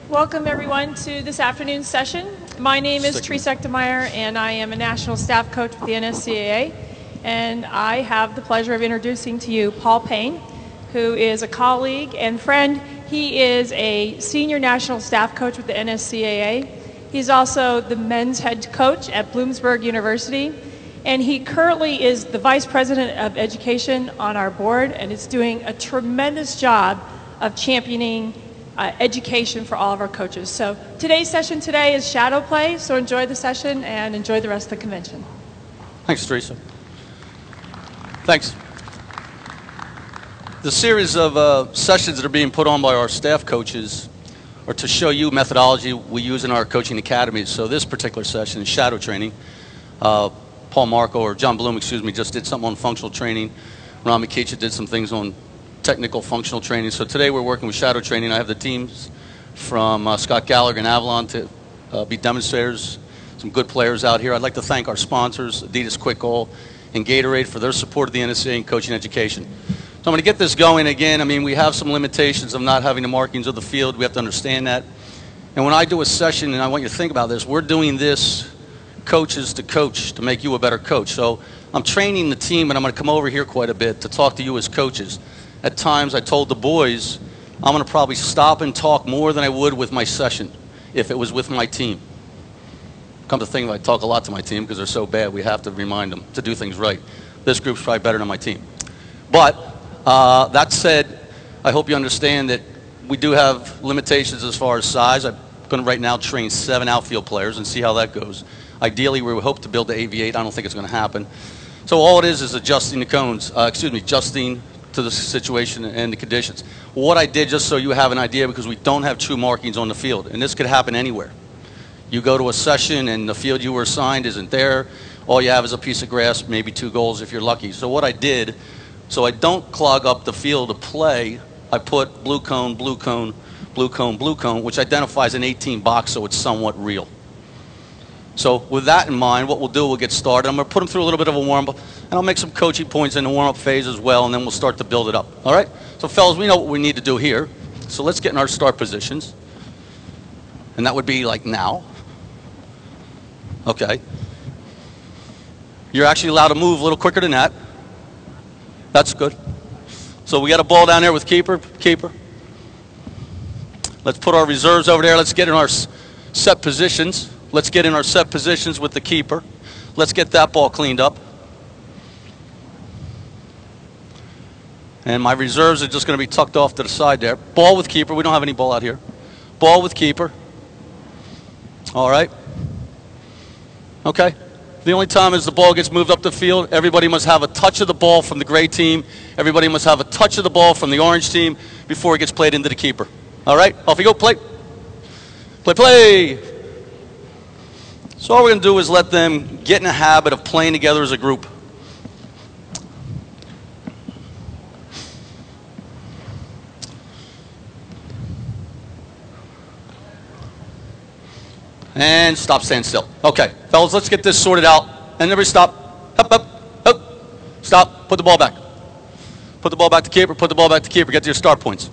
Welcome everyone to this afternoon's session. My name is Teresa Echtemeyer and I am a National Staff Coach with the NSCAA. And I have the pleasure of introducing to you Paul Payne, who is a colleague and friend. He is a senior national staff coach with the NSCAA. He's also the men's head coach at Bloomsburg University. And he currently is the vice president of education on our board and is doing a tremendous job of championing education for all of our coaches. So today's session is shadow play, so enjoy the session and enjoy the rest of the convention. Thanks, Teresa. Thanks. The series of sessions that are being put on by our staff coaches are to show you methodology we use in our coaching academies. So this particular session is shadow training. Paul Marco, or John Bloom, excuse me, just did something on functional training. Ron Mikicha did some things on technical functional training. So today we're working with shadow training. I have the teams from Scott Gallagher and Avalon to be demonstrators. Some good players out here. I'd like to thank our sponsors, Adidas Quick Goal and Gatorade, for their support of the NSCAA and coaching education. So I'm going to get this going again. I mean, we have some limitations of not having the markings of the field. We have to understand that. And when I do a session, and I want you to think about this, we're doing this coaches to coach to make you a better coach. So I'm training the team, and I'm going to come over here quite a bit to talk to you as coaches. At times, I told the boys, I'm going to probably stop and talk more than I would with my session if it was with my team. Come to think of it, I talk a lot to my team because they're so bad, we have to remind them to do things right. This group's probably better than my team. But that said, I hope you understand that we do have limitations as far as size. I'm going to right now train 7 outfield players and see how that goes. Ideally, we would hope to build to AV8. I don't think it's going to happen. So all it is adjusting the cones, adjusting to the situation and the conditions. What I did, just so you have an idea, because we don't have true markings on the field, and this could happen anywhere. You go to a session and the field you were assigned isn't there. All you have is a piece of grass, maybe 2 goals if you're lucky. So what I did, so I don't clog up the field of play, I put blue cone, blue cone, blue cone, blue cone, which identifies an 18 box so it's somewhat real. So with that in mind, what we'll do, we'll get started. I'm going to put them through a little bit of a warm-up, and I'll make some coaching points in the warm-up phase as well, and then we'll start to build it up. All right? So, fellas, we know what we need to do here. So let's get in our start positions. And that would be like now. Okay. You're actually allowed to move a little quicker than that. That's good. So we got a ball down there with keeper. Let's put our reserves over there. Let's get in our set positions. Let's get in our set positions with the keeper. Let's get that ball cleaned up. And my reserves are just going to be tucked off to the side there. Ball with keeper. We don't have any ball out here. Ball with keeper. All right. Okay. The only time is the ball gets moved up the field, everybody must have a touch of the ball from the gray team. Everybody must have a touch of the ball from the orange team before it gets played into the keeper. All right. Off you go. Play. Play. So all we're going to do is let them get in a habit of playing together as a group. And stop, stand still. Okay, fellas, let's get this sorted out. And everybody stop. Up. Stop. Put the ball back. Put the ball back to keeper. Put the ball back to keeper. Get to your start points.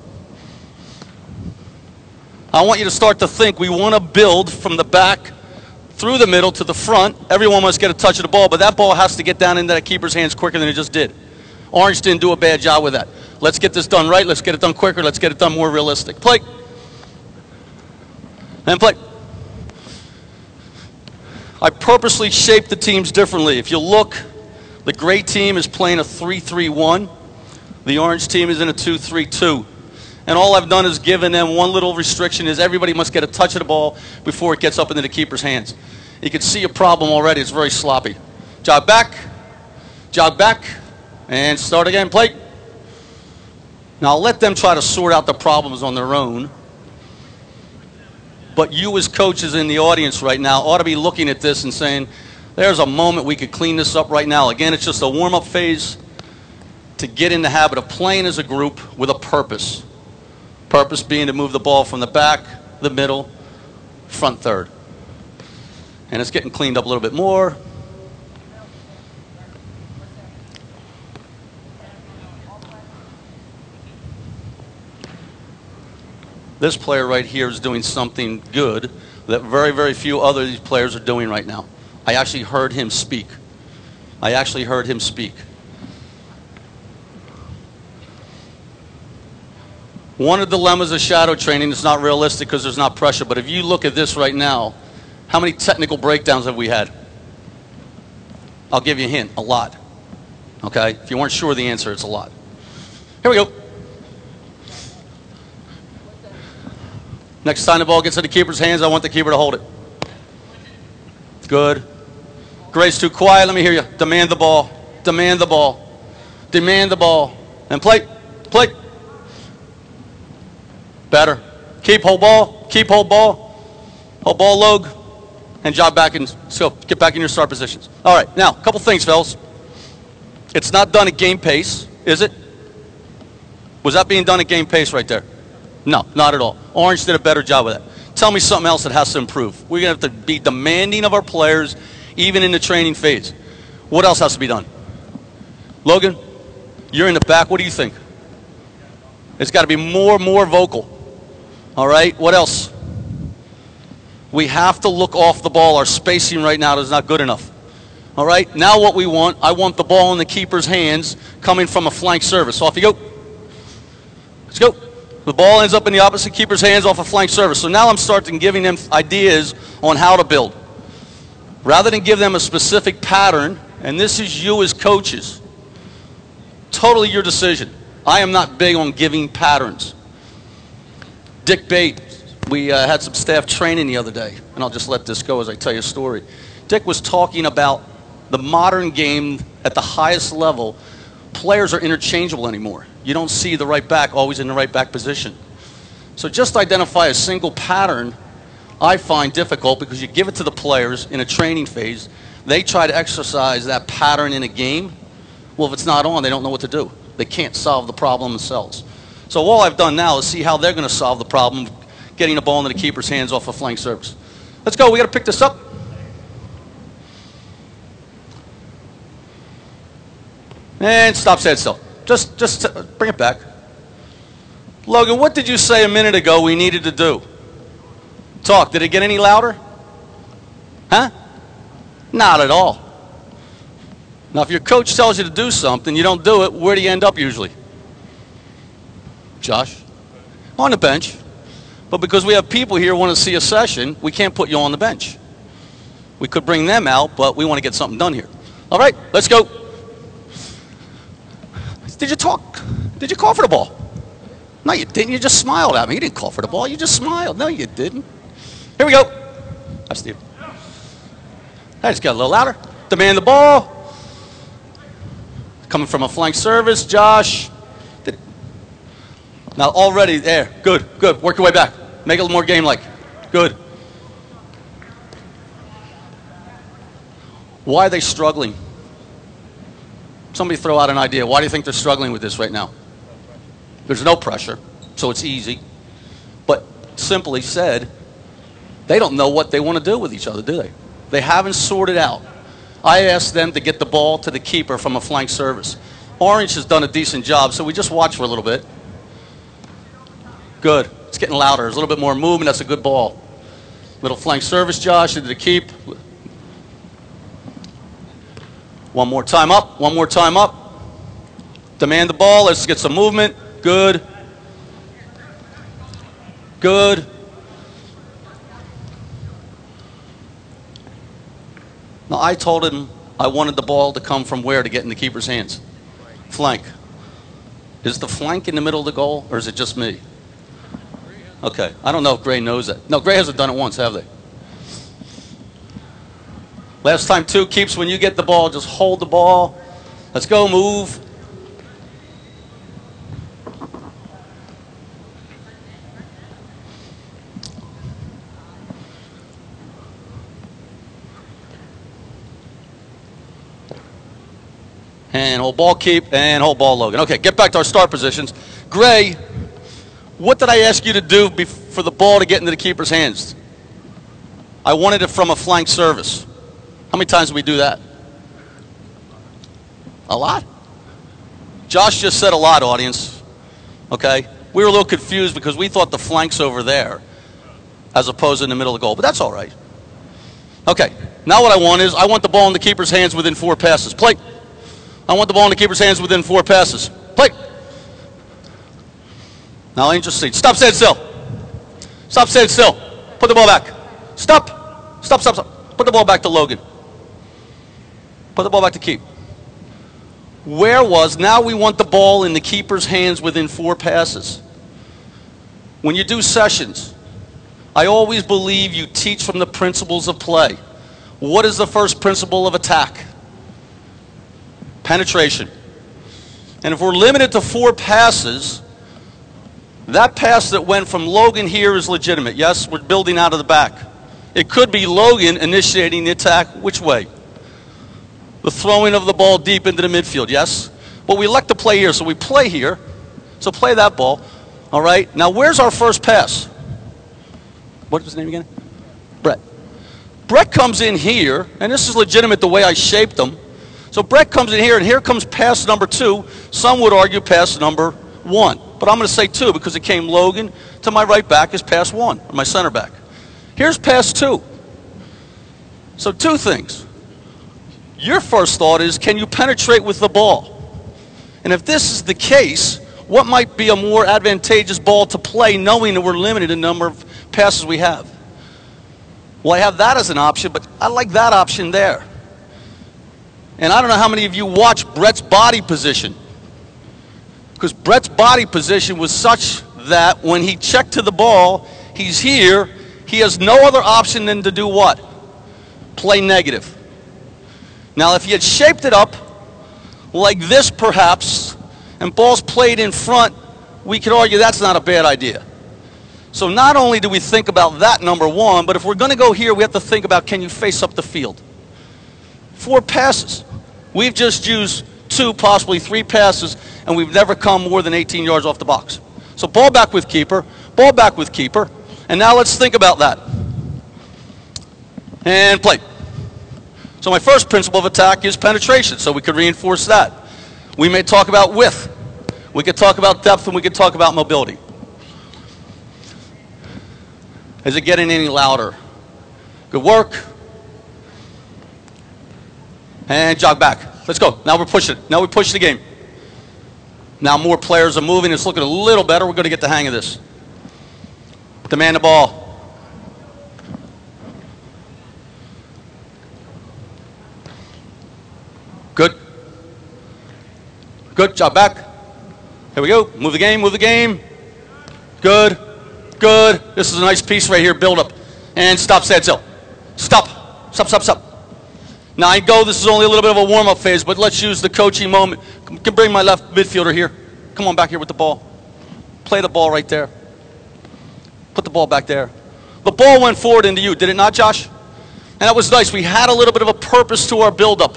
I want you to start to think we want to build from the back through the middle to the front. Everyone must get a touch of the ball, but that ball has to get down into that keeper's hands quicker than it just did. Orange didn't do a bad job with that. Let's get this done right. Let's get it done quicker. Let's get it done more realistic. Play. And play. I purposely shaped the teams differently. If you look, the gray team is playing a 3-3-1. The orange team is in a 2-3-2. And all I've done is given them one little restriction is everybody must get a touch of the ball before it gets up into the keeper's hands. You can see a problem already. It's very sloppy. Jog back, and start again. Play. Now I'll let them try to sort out the problems on their own. But you as coaches in the audience right now ought to be looking at this and saying, there's a moment we could clean this up right now. Again, it's just a warm-up phase to get in the habit of playing as a group with a purpose. Purpose being to move the ball from the back, the middle, front third. And it's getting cleaned up a little bit more. This player right here is doing something good that very, very few other these players are doing right now. I actually heard him speak. I actually heard him speak. One of the dilemmas of shadow training is not realistic because there's not pressure, but if you look at this right now, how many technical breakdowns have we had? I'll give you a hint, a lot. Okay? If you weren't sure of the answer, it's a lot. Here we go. Next time the ball gets in the keeper's hands, I want the keeper to hold it. Good. Gray's too quiet. Let me hear you. Demand the ball. Demand the ball. Demand the ball. And play. Play. Better. Keep, hold ball. Keep, hold ball. Hold ball, Logue. And jog back and so get back in your start positions. All right. Now, a couple things, fellas. It's not done at game pace, is it? Was that being done at game pace right there? No, not at all. Orange did a better job with that. Tell me something else that has to improve. We're going to have to be demanding of our players, even in the training phase. What else has to be done? Logan, you're in the back. What do you think? It's got to be more vocal. All right, what else? We have to look off the ball. Our spacing right now is not good enough. All right, now what we want, I want the ball in the keeper's hands coming from a flank service. So off you go. Let's go. The ball ends up in the opposite keeper's hands off a flank service. So now I'm starting giving them ideas on how to build. Rather than give them a specific pattern, and this is you as coaches, totally your decision. I am not big on giving patterns. Dick Bate, we had some staff training the other day, and I'll just let this go as I tell you a story. Dick was talking about the modern game at the highest level. Players are interchangeable anymore. You don't see the right back always in the right back position. So just identify a single pattern I find difficult because you give it to the players in a training phase. They try to exercise that pattern in a game. Well, if it's not on, they don't know what to do. They can't solve the problem themselves. So all I've done now is see how they're going to solve the problem getting the ball into the keeper's hands off a flank service. Let's go. We got to pick this up. And stop, stand still. Just bring it back. Logan, what did you say a minute ago we needed to do? Talk. Did it get any louder? Huh? Not at all. Now, if your coach tells you to do something, you don't do it, where do you end up usually? Josh? On the bench. But because we have people here who want to see a session, we can't put you on the bench. We could bring them out, but we want to get something done here. All right, let's go. Did you talk? Did you call for the ball? No, you didn't. You just smiled at me. You didn't call for the ball. You just smiled. No, you didn't. Here we go. That's Steve. I just got a little louder. Demand the ball. Coming from a flank service, Josh. Now already there. Good, good. Work your way back. Make it a little more game-like. Good. Why are they struggling? Somebody throw out an idea. Why do you think they're struggling with this right now? There's no pressure, so it's easy. But simply said, they don't know what they want to do with each other, do they? They haven't sorted out. I asked them to get the ball to the keeper from a flank service. Orange has done a decent job, so we just watch for a little bit. Good. It's getting louder. There's a little bit more movement. That's a good ball. Little flank service, Josh, into the keep. One more time up. One more time up. Demand the ball. Let's get some movement. Good. Good. Now, I told him I wanted the ball to come from where to get in the keeper's hands? Flank. Is the flank in the middle of the goal, or is it just me? Okay. I don't know if Gray knows that. No, Gray hasn't done it once, have they? Last time, too, keeps when you get the ball, just hold the ball. Let's go, move. And hold ball, keep, and hold ball, Logan. Okay, get back to our start positions. Gray, what did I ask you to do for the ball to get into the keeper's hands? I wanted it from a flank service. How many times did we do that? A lot? Josh just said a lot, audience. Okay? We were a little confused because we thought the flank's over there as opposed to in the middle of the goal, but that's all right. Okay, now what I want the ball in the keeper's hands within 4 passes. Play. I want the ball in the keeper's hands within 4 passes. Play. Now Angel Seed. Stop standing still. Stop standing still. Put the ball back. Stop. Stop, stop, stop. Put the ball back to Logan. Put the ball back to keep. Now we want the ball in the keeper's hands within 4 passes. When you do sessions, I always believe you teach from the principles of play. What is the first principle of attack? Penetration. And if we're limited to 4 passes, that pass that went from Logan here is legitimate. Yes, we're building out of the back. It could be Logan initiating the attack. Which way? The throwing of the ball deep into the midfield, yes? But we elect to play here, so we play here. So play that ball. All right? Now, where's our first pass? What was his name again? Brett. Brett comes in here, and this is legitimate the way I shaped them. So Brett comes in here, and here comes pass number 2. Some would argue pass number 1. But I'm going to say 2 because it came Logan to my right back as pass 1, or my center back. Here's pass 2. So 2 things. Your first thought is, can you penetrate with the ball? And if this is the case, what might be a more advantageous ball to play knowing that we're limited in the number of passes we have? Well, I have that as an option, but I like that option there. And I don't know how many of you watch Brett's body position. Because Brett's body position was such that when he checked to the ball, he's here, he has no other option than to do what? Play negative. Now, if he had shaped it up like this, perhaps, and ball's played in front, we could argue that's not a bad idea. So not only do we think about that, number 1, but if we're going to go here, we have to think about, can you face up the field? 4 passes. We've just used 2, possibly 3 passes, and we've never come more than 18 yards off the box. So ball back with keeper, ball back with keeper, and now let's think about that. And play. So my first principle of attack is penetration, so we could reinforce that. We may talk about width. We could talk about depth, and we could talk about mobility. Is it getting any louder? Good work. And jog back. Let's go. Now we're pushing it. Now we push the game. Now more players are moving. It's looking a little better. We're going to get the hang of this. Demand the ball. Good. Good. Jog back. Here we go. Move the game. Move the game. Good. Good. This is a nice piece right here. Build up. And stop, stand still. Stop. Stop, stop, stop. Now I go, this is only a little bit of a warm-up phase, but let's use the coaching moment. Can bring my left midfielder here. Come on back here with the ball. Play the ball right there. Put the ball back there. The ball went forward into you, did it not, Josh? And that was nice. We had a little bit of a purpose to our build-up.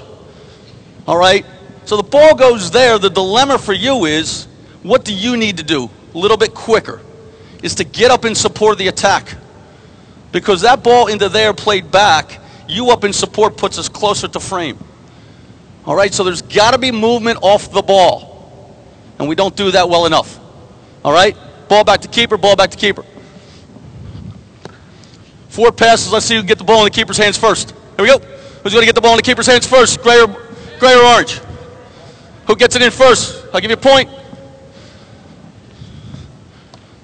All right? So the ball goes there. The dilemma for you is, what do you need to do a little bit quicker? Is to get up and support the attack. Because that ball into there played back, you up in support puts us closer to frame. All right, so there's got to be movement off the ball. And we don't do that well enough. All right, ball back to keeper, ball back to keeper. 4 passes, let's see who can get the ball in the keeper's hands first. Here we go. Who's going to get the ball in the keeper's hands first, gray or orange? Who gets it in first? I'll give you a point.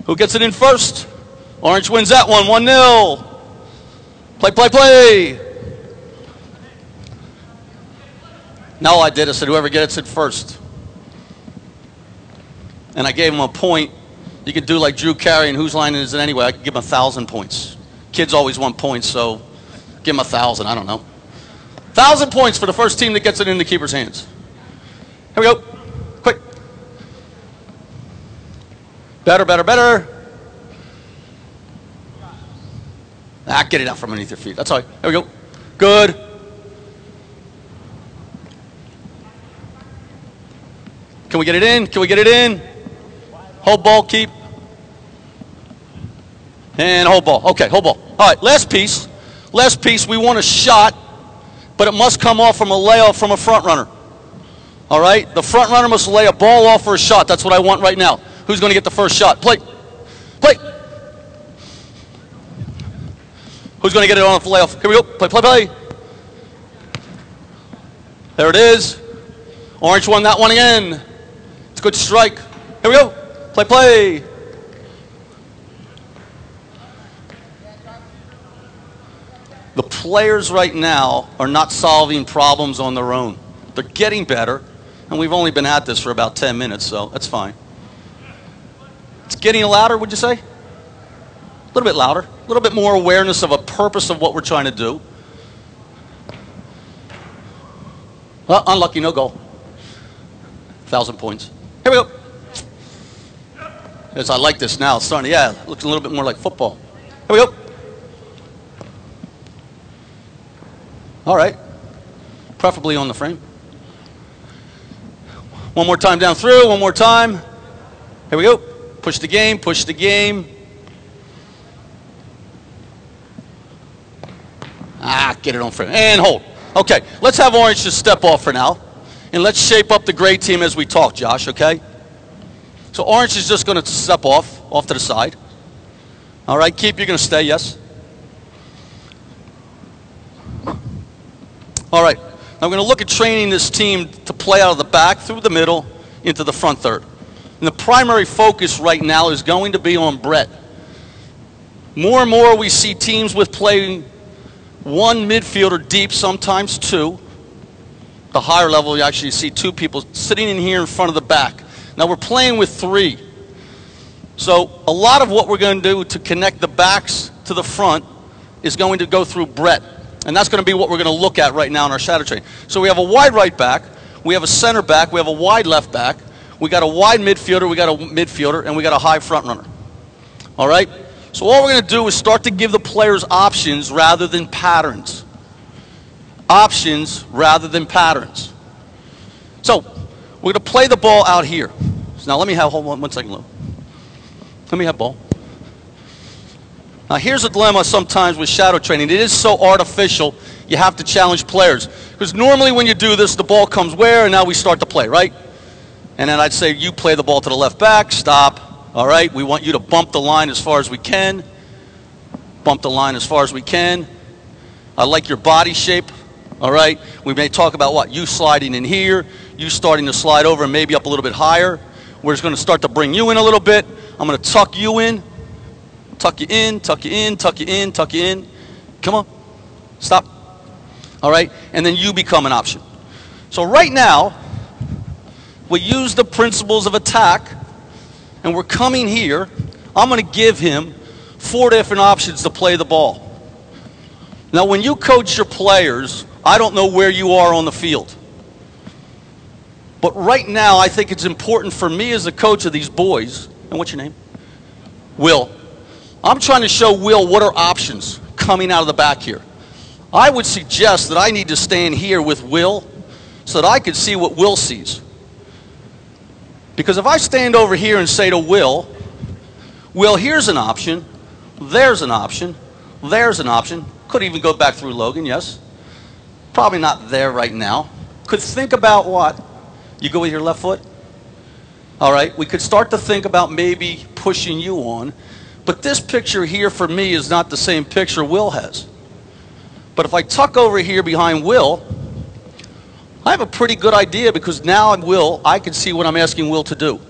Who gets it in first? Orange wins that one, 1-0. Play, play, play. Now all I did is said whoever gets it first. And I gave him a point. You could do like Drew Carey and whose line is it anyway? I could give him 1,000 points. Kids always want points, so give him 1,000, I don't know. 1,000 points for the first team that gets it in the keeper's hands. Here we go. Quick. Better, better, better. Ah, get it out from underneath your feet. That's all right. There we go. Good. Can we get it in? Can we get it in? Hold ball, keep. And hold ball. Okay, hold ball. All right, last piece. Last piece, we want a shot, but it must come off from a layoff from a front runner. All right? The front runner must lay a ball off for a shot. That's what I want right now. Who's going to get the first shot? Play. Play. Who's going to get it on the layoff? Here we go. Play, play, play. There it is. Orange won that one again. It's a good strike. Here we go. Play, play. The players right now are not solving problems on their own. They're getting better, and we've only been at this for about 10 minutes, so that's fine. It's getting louder, would you say? A little bit louder. A little bit more awareness of a purpose of what we're trying to do. Unlucky, no goal. 1,000 points. Here we go. Yes, I like this now. It's starting to, yeah, it looks a little bit more like football. Here we go. All right. Preferably on the frame. One more time down through. One more time. Here we go. Push the game. Push the game. Get it on frame. And hold. Okay. Let's have Orange just step off for now. And let's shape up the gray team as we talk, Josh, okay? So Orange is just going to step off to the side. All right. Keep, you're going to stay, yes? All right, now I'm going to look at training this team to play out of the back, through the middle, into the front third. And the primary focus right now is going to be on Brett. More and more we see teams with playing one midfielder deep, sometimes two. The higher level, you actually see two people sitting in here in front of the back. Now we're playing with three. So a lot of what we're going to do to connect the backs to the front is going to go through Brett. And that's going to be what we're going to look at right now in our shadow training. So we have a wide right back, we have a center back, we have a wide left back, we got a wide midfielder, we got a midfielder, and we got a high front runner. All right? So all we're going to do is start to give the players options rather than patterns. Options rather than patterns. So we're going to play the ball out here. So now let me have, hold on one second, Lou. Let me have ball. Now here's a dilemma sometimes with shadow training. It is so artificial, you have to challenge players. Because normally when you do this, the ball comes where, and now we start to play, right? And then I'd say you play the ball to the left back, stop. All right, we want you to bump the line as far as we can. Bump the line as far as we can. I like your body shape, all right? We may talk about what? You sliding in here, you starting to slide over and maybe up a little bit higher. We're just going to start to bring you in a little bit. I'm going to tuck you in. Tuck you in, tuck you in, tuck you in, tuck you in. Come on. Stop. All right? And then you become an option. So right now, we use the principles of attack, and we're coming here. I'm going to give him 4 different options to play the ball. Now, when you coach your players, I don't know where you are on the field. But right now, I think it's important for me as a coach of these boys, and what's your name? Will. I'm trying to show Will what are options coming out of the back here. I would suggest that I need to stand here with Will so that I can see what Will sees. Because if I stand over here and say to Will, Will, here's an option, there's an option, there's an option. Could even go back through Logan, yes. Probably not there right now. Could think about what? You go with your left foot? All right, we could start to think about maybe pushing you on. But this picture here for me is not the same picture Will has. But if I tuck over here behind Will, I have a pretty good idea because now I can see what I'm asking Will to do.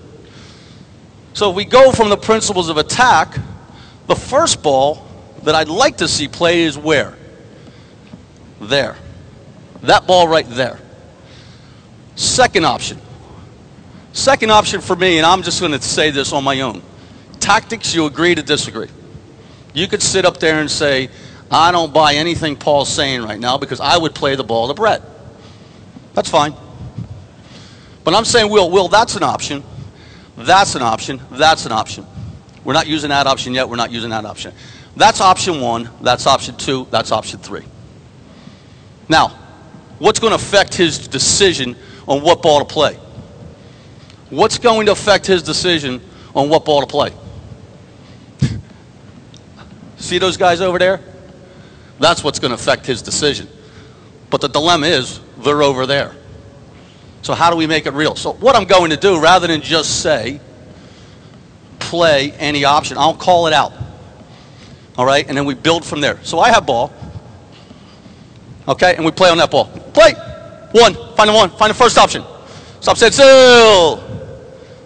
So if we go from the principles of attack, the first ball that I'd like to see play is where? There. That ball right there. Second option. Second option for me, and I'm just going to say this on my own. Tactics, you agree to disagree. You could sit up there and say, I don't buy anything Paul's saying right now because I would play the ball to Brett. That's fine. But I'm saying, Will, that's an option. That's an option. That's an option. We're not using that option yet. We're not using that option. That's option 1. That's option 2. That's option 3. Now, what's going to affect his decision on what ball to play? What's going to affect his decision on what ball to play? See those guys over there? That's what's going to affect his decision. But the dilemma is, they're over there. So how do we make it real? So what I'm going to do, rather than just say, play any option. I'll call it out. All right, and then we build from there. So I have ball. Okay, and we play on that ball. Play. One. Find the first option. Stop, set, still.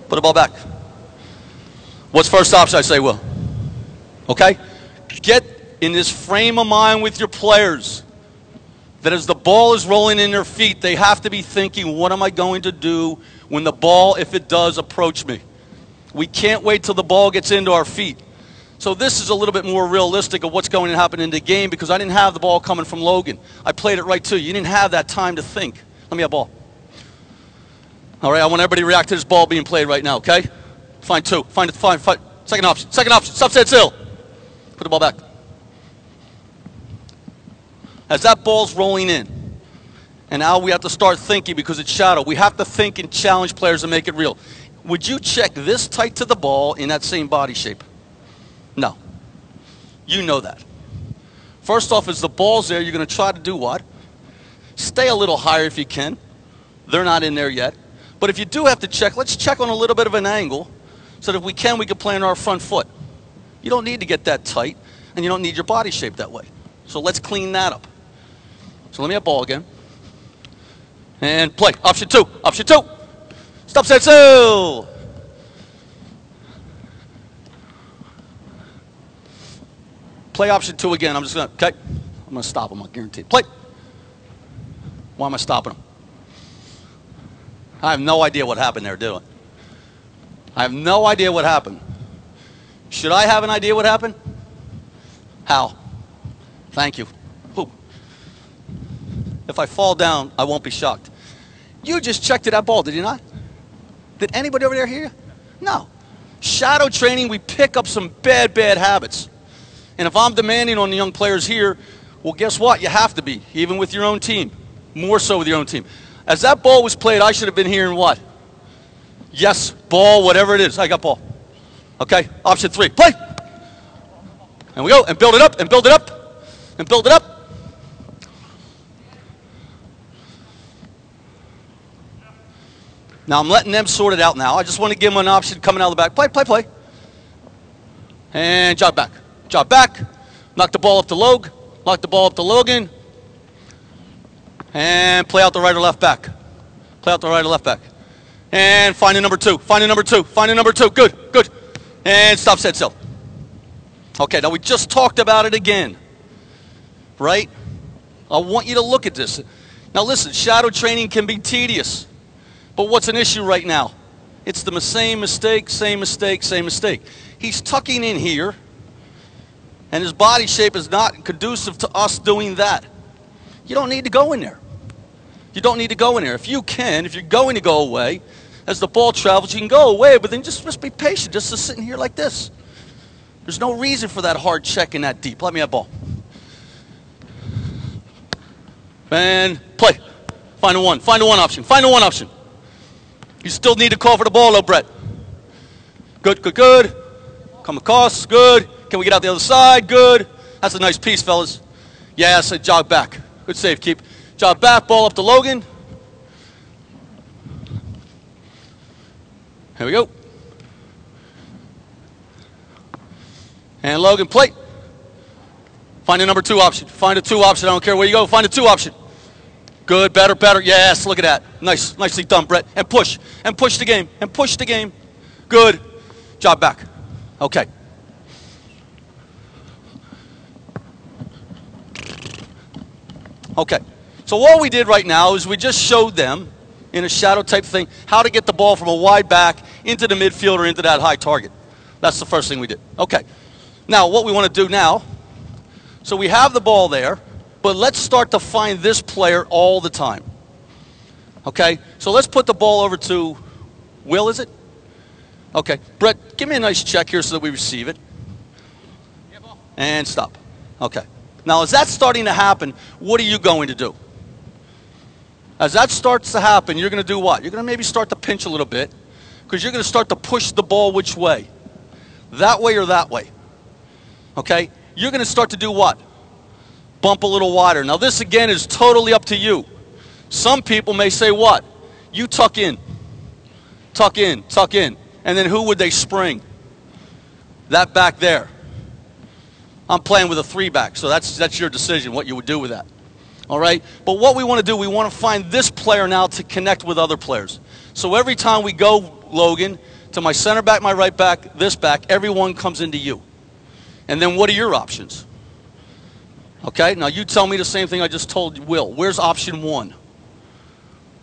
Put the ball back. What's first option? I say, Will. Okay? Get in this frame of mind with your players that as the ball is rolling in their feet, they have to be thinking, what am I going to do when the ball, if it does, approach me? We can't wait till the ball gets into our feet. So this is a little bit more realistic of what's going to happen in the game because I didn't have the ball coming from Logan. I played it right to you. You didn't have that time to think. Let me have ball. All right, I want everybody to react to this ball being played right now, okay? Find two. Find second option. Second option. Stop, set, still. Put the ball back. As that ball's rolling in, and now we have to start thinking because it's shadow. We have to think and challenge players and make it real. Would you check this tight to the ball in that same body shape? No. You know that. First off, as the ball's there, you're going to try to do what? Stay a little higher if you can. They're not in there yet. But if you do have to check, let's check on a little bit of an angle so that if we can play on our front foot. You don't need to get that tight, and you don't need your body shape that way. So let's clean that up. So let me have ball again. And play. Option two. Option two. Stop, set, still. Play option two again. I'm just going to, okay. I'm going to stop him, I guarantee it. Play. Why am I stopping him? I have no idea what happened there, do I? I have no idea what happened. Should I have an idea what happened? How? Thank you. Who? If I fall down, I won't be shocked. You just checked that ball, did you not? Did anybody over there hear you? No. Shadow training, we pick up some bad habits. And if I'm demanding on the young players here, well, guess what? You have to be, even with your own team. More so with your own team. As that ball was played, I should have been hearing what? Yes, ball, whatever it is. I got ball. Okay, option three, play. And we go, and build it up, and build it up, and build it up. Now I'm letting them sort it out now. I just want to give them an option coming out of the back. Play, play, play. And jog back. Jog back. Knock the ball up to Logue. Knock the ball up to Logan. And play out the right or left back. Play out the right or left back. And find a number two. Find a number two. Find a number two. Good, good. And stop, set, still. Okay, now we just talked about it again. Right? I want you to look at this. Now listen, shadow training can be tedious. But what's an issue right now? It's the same mistake, same mistake, same mistake. He's tucking in here, and his body shape is not conducive to us doing that. You don't need to go in there. You don't need to go in there. If you can, if you're going to go away, as the ball travels, you can go away, but then just be patient, just sitting here like this. There's no reason for that hard check and that deep. Let me have ball. And play. Find a one. Find a one option. Find a one option. You still need to call for the ball, though, Brett. Good, good, good. Come across. Good. Can we get out the other side? Good. That's a nice piece, fellas. Yeah, so jog back. Good save, keep. Jog back, ball up to Logan. Here we go. And Logan, play. Find a number two option. Find a two option. I don't care where you go. Find a two option. Good, better, better. Yes, look at that. Nice, nicely done, Brett. And push. And push the game. And push the game. Good. Jog back. Okay. Okay. So all we did right now is we just showed them in a shadow type thing how to get the ball from a wide back into the midfield or into that high target. That's the first thing we did. Okay. Now what we want to do now, so we have the ball there, but let's start to find this player all the time. Okay? So let's put the ball over to Will, is it? Okay. Brett, give me a nice check here so that we receive it. And stop. Okay. Now as that's starting to happen, what are you going to do? As that starts to happen, you're going to do what? You're going to maybe start to pinch a little bit because you're going to start to push the ball which way? That way or that way. Okay? You're going to start to do what? Bump a little wider. Now this again is totally up to you. Some people may say what? You tuck in. Tuck in. Tuck in. And then who would they spring? That back there, I'm playing with a 3-back, so that's your decision, what you would do with that. All right? But what we want to do, we want to find this player now to connect with other players. So every time we go, Logan, to my center back, my right back, this back, everyone comes into you. And then what are your options? Okay? Now you tell me the same thing I just told Will. Where's option 1?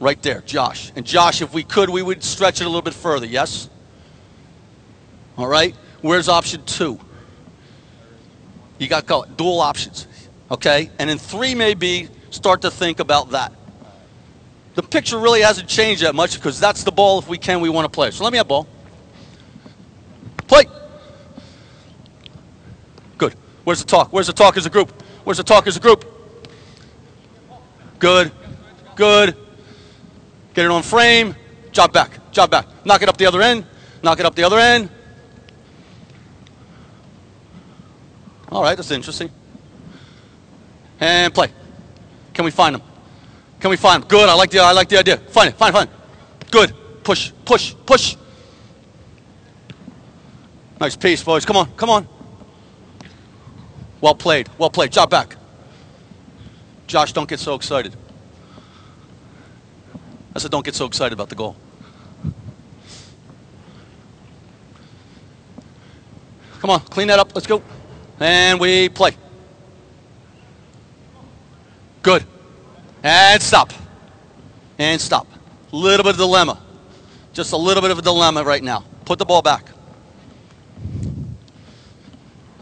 Right there, Josh. And Josh, if we could, we would stretch it a little bit further, yes? All right? Where's option 2? You got dual options, okay? And then 3 may be start to think about that. The picture really hasn't changed that much because that's the ball, if we can, we want to play. So let me have ball. Play. Good. Where's the talk? Where's the talk as a group? Where's the talk as a group? Good. Good. Get it on frame. Job back. Job back. Knock it up the other end. Knock it up the other end. All right, that's interesting. And play. Can we find them? Can we find them? Good. I like the idea. Find it. Find it. Good. Push. Push. Push. Nice piece, boys. Come on. Come on. Well played. Well played. Job back. Josh, don't get so excited. I said don't get so excited about the goal. Come on. Clean that up. Let's go. And we play. Good. And stop. And stop. Little bit of dilemma. Just a little bit of a dilemma right now. Put the ball back.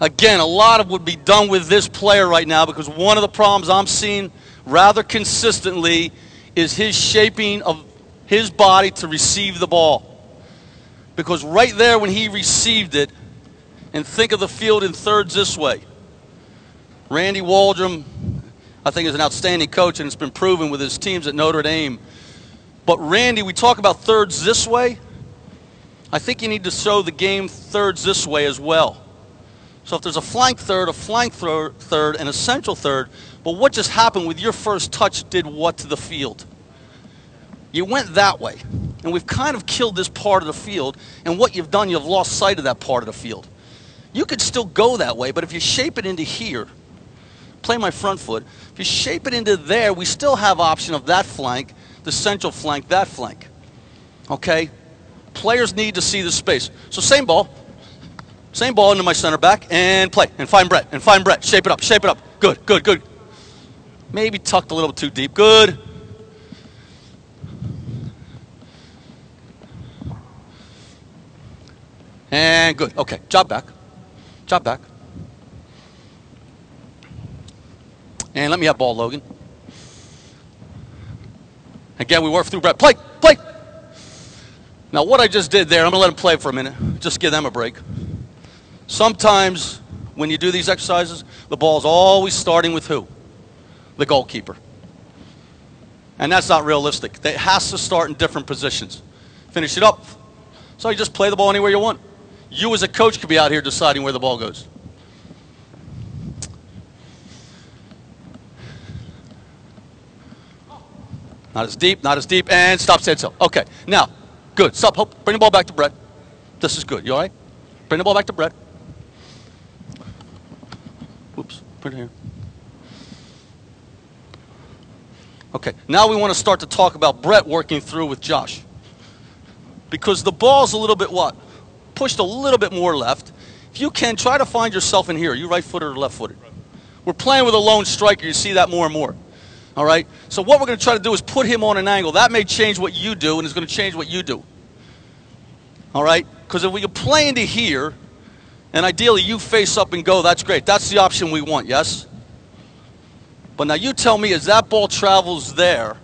Again, a lot of would be done with this player right now because one of the problems I'm seeing rather consistently is his shaping of his body to receive the ball. Because right there when he received it, and think of the field in thirds this way. Randy Waldrum, I think, is an outstanding coach, and it's been proven with his teams at Notre Dame. But Randy, we talk about thirds this way. I think you need to show the game thirds this way as well. So if there's a flank third, and a central third, but what just happened with your first touch did what to the field? You went that way, and we've kind of killed this part of the field, and what you've done, you've lost sight of that part of the field. You could still go that way, but if you shape it into here, play my front foot, if you shape it into there, we still have option of that flank, the central flank, that flank. Okay? Players need to see the space. So same ball into my center back, and play, and find Brett, shape it up, good, good, good. Maybe tucked a little too deep, good. And good, okay, job back. Job back. And let me have ball, Logan. Again, we work through Brett. Play, play. Now, what I just did there, I'm going to let them play for a minute. Just give them a break. Sometimes, when you do these exercises, the ball's always starting with who? The goalkeeper. And that's not realistic. It has to start in different positions. Finish it up. So you just play the ball anywhere you want. You as a coach could be out here deciding where the ball goes. Not as deep, and stop, stand still. Okay, now, good, stop, bring the ball back to Brett. This is good, you all right? Bring the ball back to Brett. Whoops, put it here. Okay, now we want to start to talk about Brett working through with Josh. Because the ball's a little bit what? Pushed a little bit more left. If you can, try to find yourself in here. Are you right-footed or left-footed? We're playing with a lone striker. You see that more and more. All right? So what we're going to try to do is put him on an angle. That may change what you do, and it's going to change what you do. All right? Because if we can play into here, and ideally you face up and go, that's great. That's the option we want, yes? But now you tell me, as that ball travels there,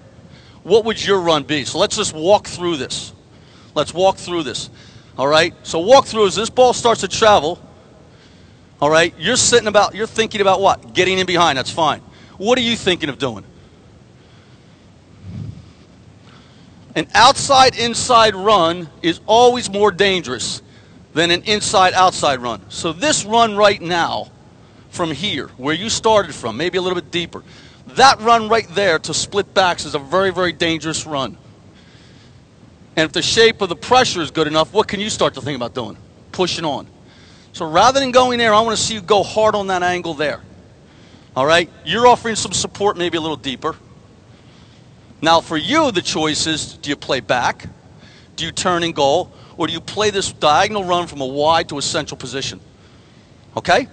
what would your run be? So let's just walk through this. Let's walk through this. All right? So walk through as this ball starts to travel. All right? You're thinking about what? Getting in behind. That's fine. What are you thinking of doing? An outside-inside run is always more dangerous than an inside-outside run. So this run right now, from here, where you started from, maybe a little bit deeper, that run right there to split backs is a very, very dangerous run. And if the shape of the pressure is good enough, what can you start to think about doing? Pushing on. So rather than going there, I want to see you go hard on that angle there. All right? You're offering some support maybe a little deeper. Now for you, the choice is, do you play back? Do you turn and goal? Or do you play this diagonal run from a wide to a central position? Okay?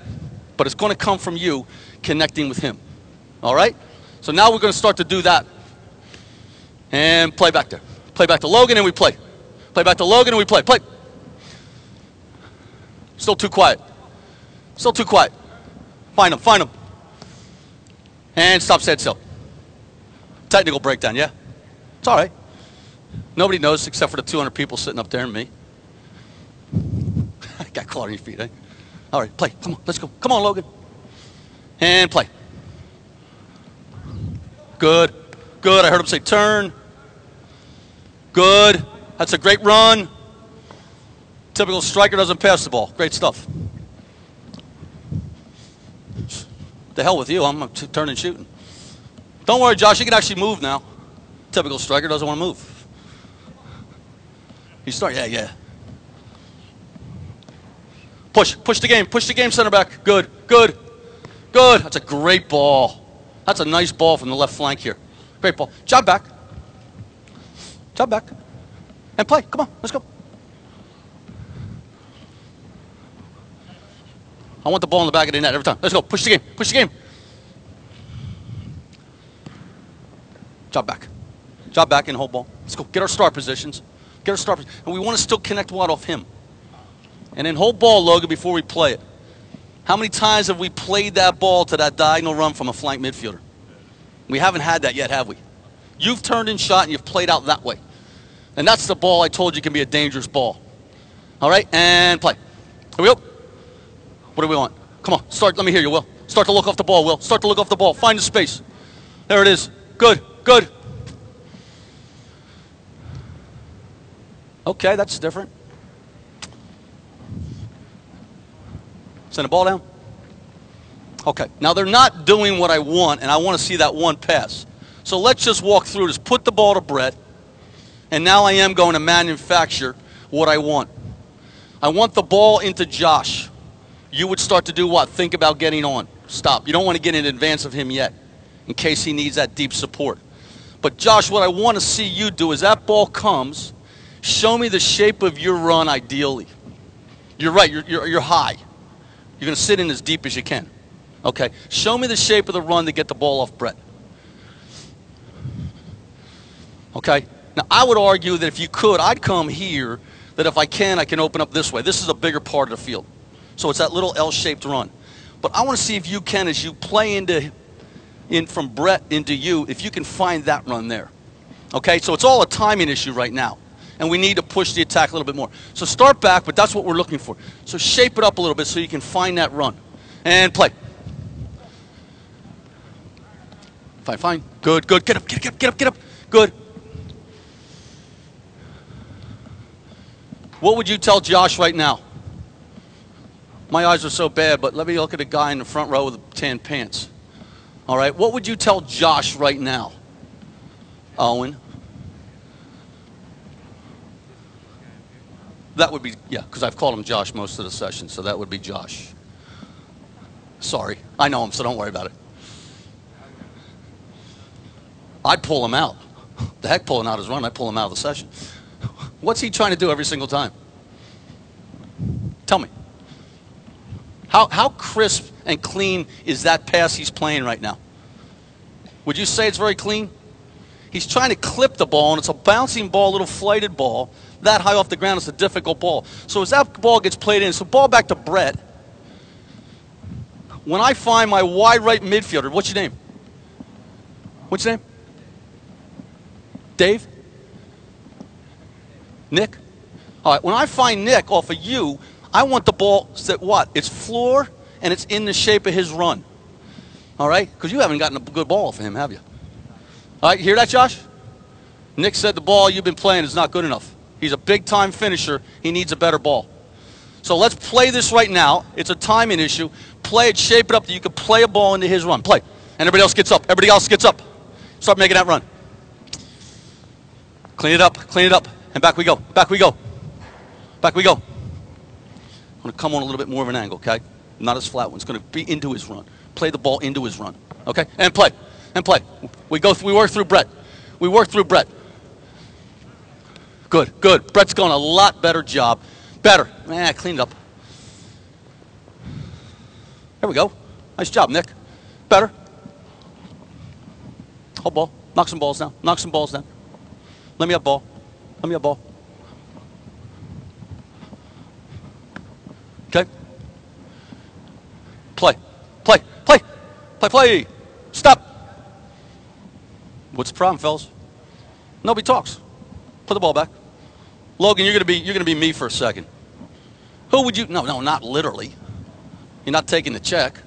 But it's going to come from you connecting with him. All right? So now we're going to start to do that. And play back there. Play back to Logan and we play. Play back to Logan and we play. Play. Still too quiet. Still too quiet. Find him. Find him. And stop, stand still. Technical breakdown, yeah? It's all right. Nobody knows except for the 200 people sitting up there and me. Got caught on your feet, eh? All right, play. Come on, let's go. Come on, Logan. And play. Good. Good. I heard him say turn. Good. That's a great run. Typical striker doesn't pass the ball. Great stuff. The hell with you. I'm turning shooting. Don't worry, Josh. You can actually move now. Typical striker doesn't want to move. You start. Yeah, yeah. Push. Push the game. Push the game, center back. Good. Good. Good. That's a great ball. That's a nice ball from the left flank here. Great ball. Job back. Job back. And play. Come on. Let's go. I want the ball in the back of the net every time. Let's go. Push the game. Push the game. Job back. Job back and hold ball. Let's go. Get our start positions. Get our start positions. And we want to still connect one off him. And then hold ball, Logan, before we play it. How many times have we played that ball to that diagonal run from a flank midfielder? We haven't had that yet, have we? You've turned in shot and you've played out that way. And that's the ball I told you can be a dangerous ball. All right, and play. Here we go. What do we want? Come on, start. Let me hear you, Will. Start to look off the ball, Will. Start to look off the ball. Find the space. There it is. Good, good. Okay, that's different. Send the ball down. Okay, now they're not doing what I want, and I want to see that one pass. So let's just walk through this. Put the ball to Brett, and now I am going to manufacture what I want. I want the ball into Josh. You would start to do what? Think about getting on. Stop. You don't want to get in advance of him yet in case he needs that deep support. But Josh, what I want to see you do is that ball comes, show me the shape of your run ideally. You're right. You're high. You're going to sit in as deep as you can. Okay. Show me the shape of the run to get the ball off Brett. Okay. Now, I would argue that if you could, I'd come here, that if I can open up this way. This is a bigger part of the field. So it's that little L-shaped run. But I want to see if you can, as you play from Brett into you, if you can find that run there. Okay? So it's all a timing issue right now. And we need to push the attack a little bit more. So start back, but that's what we're looking for. So shape it up a little bit so you can find that run. And play. Fine, fine. Good, good. Get up, get up, get up, get up. Good. What would you tell Josh right now? My eyes are so bad, but let me look at a guy in the front row with tan pants. All right, what would you tell Josh right now? Owen? That would be, yeah, because I've called him Josh most of the session, so that would be Josh. Sorry, I know him, so don't worry about it. I'd pull him out. The heck pulling out his run, I'd pull him out of the session. What's he trying to do every single time? Tell me. How crisp and clean is that pass he's playing right now? Would you say it's very clean? He's trying to clip the ball, and it's a bouncing ball, a little flighted ball. That high off the ground is a difficult ball. So as that ball gets played in, so ball back to Brett. When I find my wide right midfielder, what's your name? What's your name? Dave? Nick? All right, when I find Nick off of you, I want the ball that what? It's floor and it's in the shape of his run. All right? Because you haven't gotten a good ball off of him, have you? All right, you hear that, Josh? Nick said the ball you've been playing is not good enough. He's a big-time finisher. He needs a better ball. So let's play this right now. It's a timing issue. Play it, shape it up that you can play a ball into his run. Play. And everybody else gets up. Everybody else gets up. Start making that run. Clean it up. Clean it up. And back we go. Back we go. Back we go. going to come on a little bit more of an angle, okay? Not as flat one. It's going to be into his run. Play the ball into his run, okay? And play. And play. We work through Brett. We work through Brett. Good, good. Brett's done a lot better job. Better. Man, cleaned up. There we go. Nice job, Nick. Better. Hold ball. Knock some balls down. Knock some balls down. Let me have ball. Let me have ball. Okay. Play. Play. Play. Play. Play. Stop. What's the problem, fellas? Nobody talks. Put the ball back. Logan, you're gonna be me for a second. Who would you? No, not literally. You're not taking the check.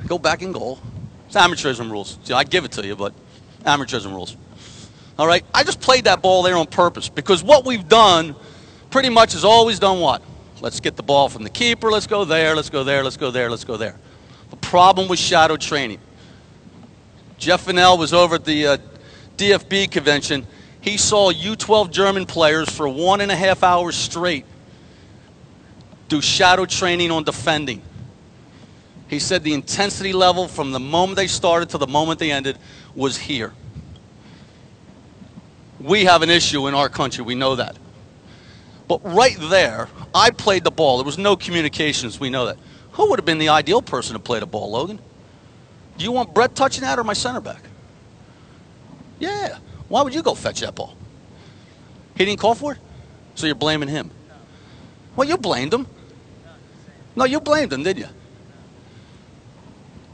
Go back in goal. It's amateurism rules. See, I give it to you, but amateurism rules. All right. I just played that ball there on purpose because what we've done, pretty much, is always done what? Let's get the ball from the keeper. Let's go there. Let's go there. Let's go there. Let's go there. The problem was shadow training. Jeff Fennell was over at the DFB convention. He saw U12 German players for 1.5 hours straight do shadow training on defending. He said the intensity level from the moment they started to the moment they ended was here. We have an issue in our country. We know that. But right there, I played the ball. There was no communications. We know that. Who would have been the ideal person to play the ball, Logan? Do you want Brett touching that or my center back? Yeah. Why would you go fetch that ball? He didn't call for it? So you're blaming him. Well, you blamed him. No, you blamed him, didn't you?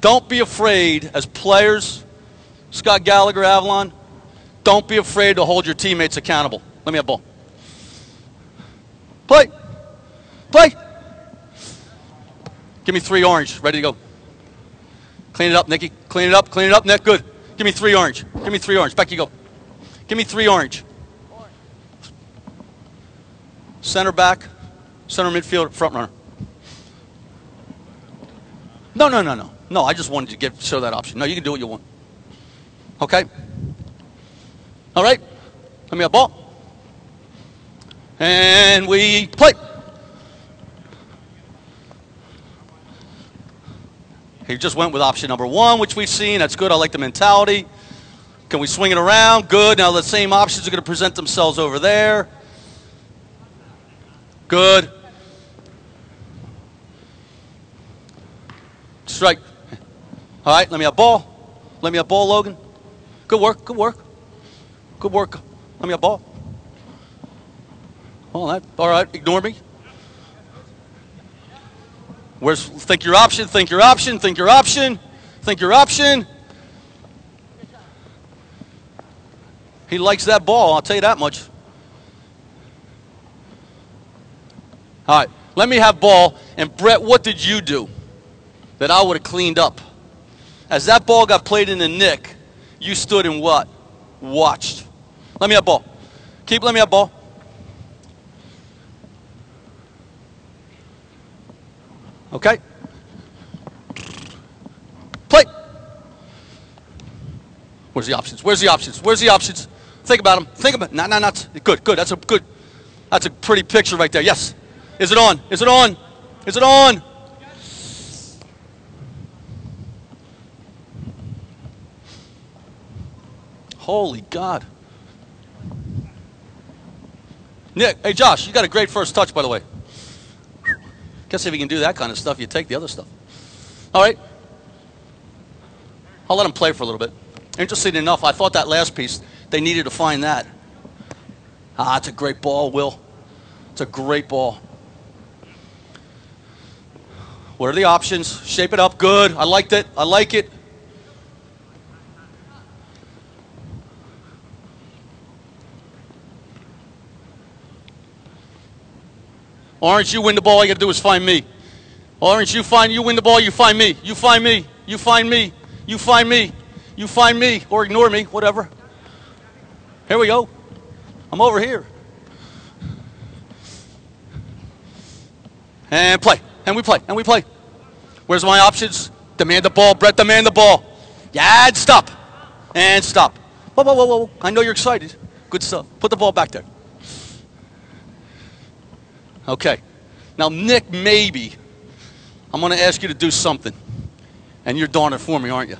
Don't be afraid as players, Scott Gallagher, Avalon, don't be afraid to hold your teammates accountable. Let me have ball. Play. Play. Give me 3 orange. Ready to go. Clean it up, Nicky. Clean it up. Clean it up, Nick. Good. Give me 3 orange. Give me 3 orange. Back you go. Give me 3 orange. Center back. Center midfield. Front runner. No, no, no, no. No, I just wanted to show that option. No, you can do what you want. Okay? All right? Let me have ball. And we play. He just went with option number 1, which we've seen. That's good. I like the mentality. Can we swing it around? Good. Now the same options are going to present themselves over there. Good. Strike. All right, let me have ball. Let me have ball, Logan. Good work, good work. Good work. Let me have ball. All right, ignore me. Think your option, think your option, think your option, think your option. He likes that ball, I'll tell you that much. All right, let me have ball. And Brett, what did you do that I would have cleaned up? As that ball got played in the nick, you stood and what? Watched. Let me have ball. Let me have ball. Okay. Play. Where's the options? Where's the options? Where's the options? Think about them. Think about it. No. Good, good. That's a pretty picture right there. Yes. Is it on? Is it on? Is it on? Holy God. Nick, hey Josh, you got a great first touch, by the way. Guess if you can do that kind of stuff, you take the other stuff. All right. I'll let him play for a little bit. Interesting enough, I thought that last piece, they needed to find that. It's a great ball, Will. It's a great ball. What are the options? Shape it up. Good. I liked it. I like it. Orange, you win the ball. All you got to do is find me. Orange, you win the ball. You find me. You find me. You find me. You find me. You find me. Or ignore me. Whatever. Here we go. I'm over here. And play. And we play. And we play. Where's my options? Demand the ball. Brett, demand the ball. Yeah, and stop. And stop. Whoa, whoa, whoa, whoa. I know you're excited. Good stuff. Put the ball back there. Okay. Now, Nick, maybe I'm going to ask you to do something. And you're doing it for me, aren't you?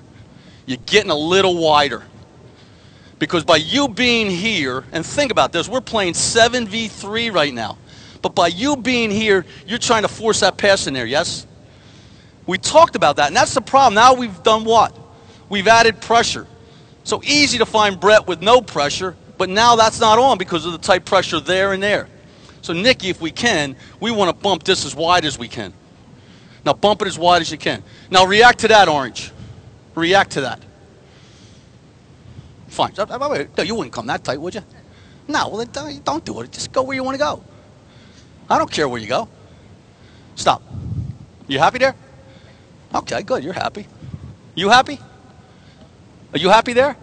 You're getting a little wider. Because by you being here, and think about this, we're playing 7v3 right now. But by you being here, you're trying to force that pass in there, yes? We talked about that, and that's the problem. Now we've done what? We've added pressure. So easy to find Brett with no pressure, but now that's not on because of the tight pressure there and there. So, Nikki, if we can, we want to bump this as wide as we can. Now, bump it as wide as you can. Now, react to that, Orange. React to that. Fine. No, you wouldn't come that tight, would you? No, well, then don't do it. Just go where you want to go. I don't care where you go. Stop. You happy there? Okay, good. You're happy. You happy? Are you happy there?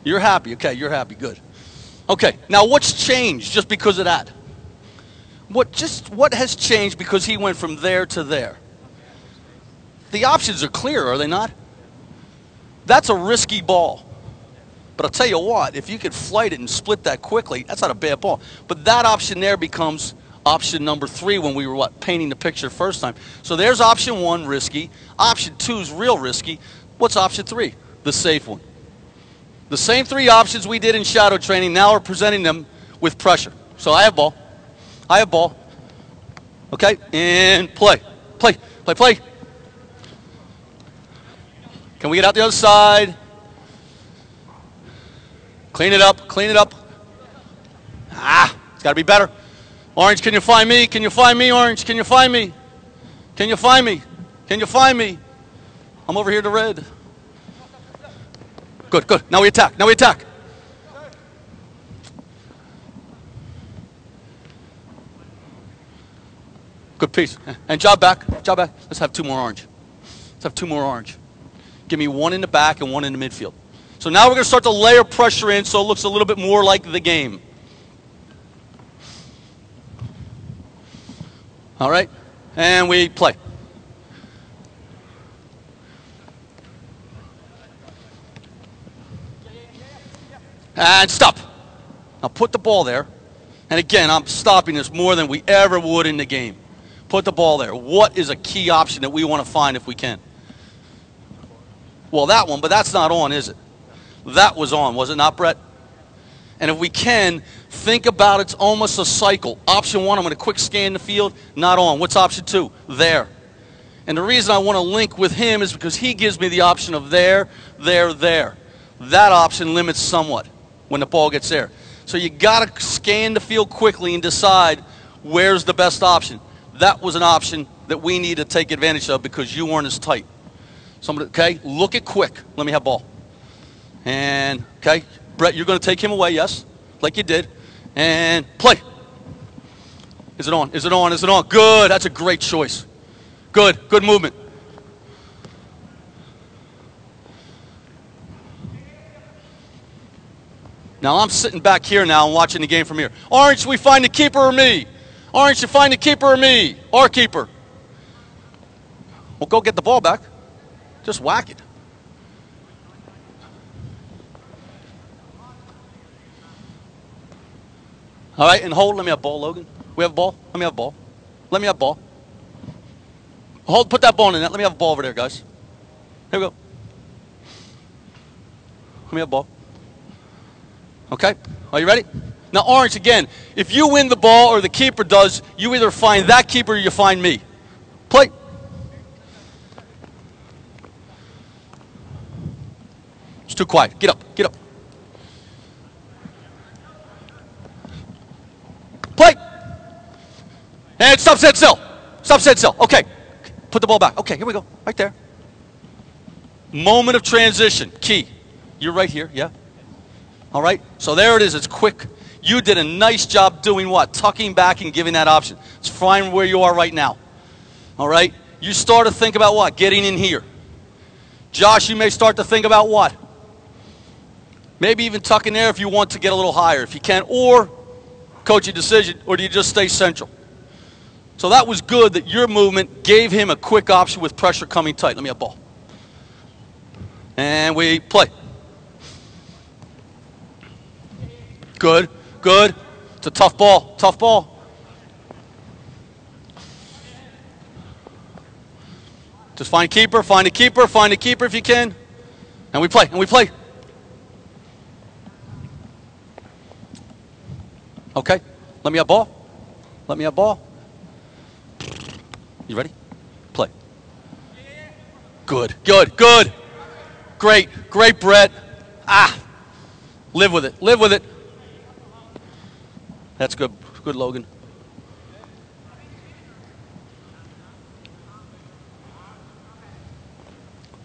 You're happy. Okay, you're happy. Good. Okay, now what's changed just because of that? What has changed because he went from there to there? The options are clear, are they not? That's a risky ball. But I'll tell you what, if you could flight it and split that quickly, that's not a bad ball. But that option there becomes option number 3 when we were, painting the picture first time. So there's option 1, risky. Option 2 is real risky. What's option 3? The safe one. The same 3 options we did in shadow training, now we're presenting them with pressure. So I have ball. I have ball. Okay, and play. Play, play, play. Can we get out the other side? Clean it up, clean it up. Ah, it's got to be better. Orange, can you find me? Can you find me, Orange? Can you find me? Can you find me? Can you find me? I'm over here to red. Good, good. Now we attack. Now we attack. Good piece. And job back. Job back. Let's have 2 more orange. Let's have 2 more orange. Give me 1 in the back and 1 in the midfield. So now we're going to start to layer pressure in so it looks a little bit more like the game. All right? And we play. And stop. Now put the ball there. And again, I'm stopping this more than we ever would in the game. Put the ball there. What is a key option that we want to find if we can? Well, that one, but that's not on, is it? That was on, was it not, Brett? And if we can, think about it's almost a cycle. Option 1, I'm going to quick scan the field, not on. What's option 2? There. And the reason I want to link with him is because he gives me the option of there, there, there. That option limits somewhat when the ball gets there. So you got to scan the field quickly and decide where's the best option. That was an option that we need to take advantage of because you weren't as tight. Somebody, okay, look it quick. Let me have ball. And, okay, Brett, you're going to take him away, yes, like you did. And play. Is it on? Is it on? Is it on? Good. That's a great choice. Good. Good movement. Now I'm sitting back here now and watching the game from here. Orange, we find the keeper or me? Orange, you find the keeper or me? Our keeper. Well, go get the ball back. Just whack it. All right, and hold. Let me have ball, Logan. We have ball. Let me have ball. Let me have ball. Hold. Put that ball in the net. Let me have a ball over there, guys. Here we go. Let me have ball. Okay. Are you ready? Now, Orange, again, if you win the ball or the keeper does, you either find that keeper or you find me. Play. It's too quiet. Get up. Get up. Play. And stop, set, still. Stop, set, still. Okay. Put the ball back. Okay, here we go. Right there. Moment of transition. Key. You're right here. Yeah. All right. So there it is. It's quick. You did a nice job doing what? Tucking back and giving that option. It's fine where you are right now. All right. You start to think about what? Getting in here. Josh, you may start to think about what? Maybe even tuck in there if you want to get a little higher, if you can, or coaching decision, or do you just stay central? So that was good that your movement gave him a quick option with pressure coming tight. Let me have ball. And we play. Good, good. It's a tough ball, tough ball. Just find a keeper, find a keeper, find a keeper if you can. And we play, and we play. Okay, let me have ball. Let me have ball. You ready? Play. Good, good, good. Great, great, Brett. Live with it, live with it. That's good, good, Logan.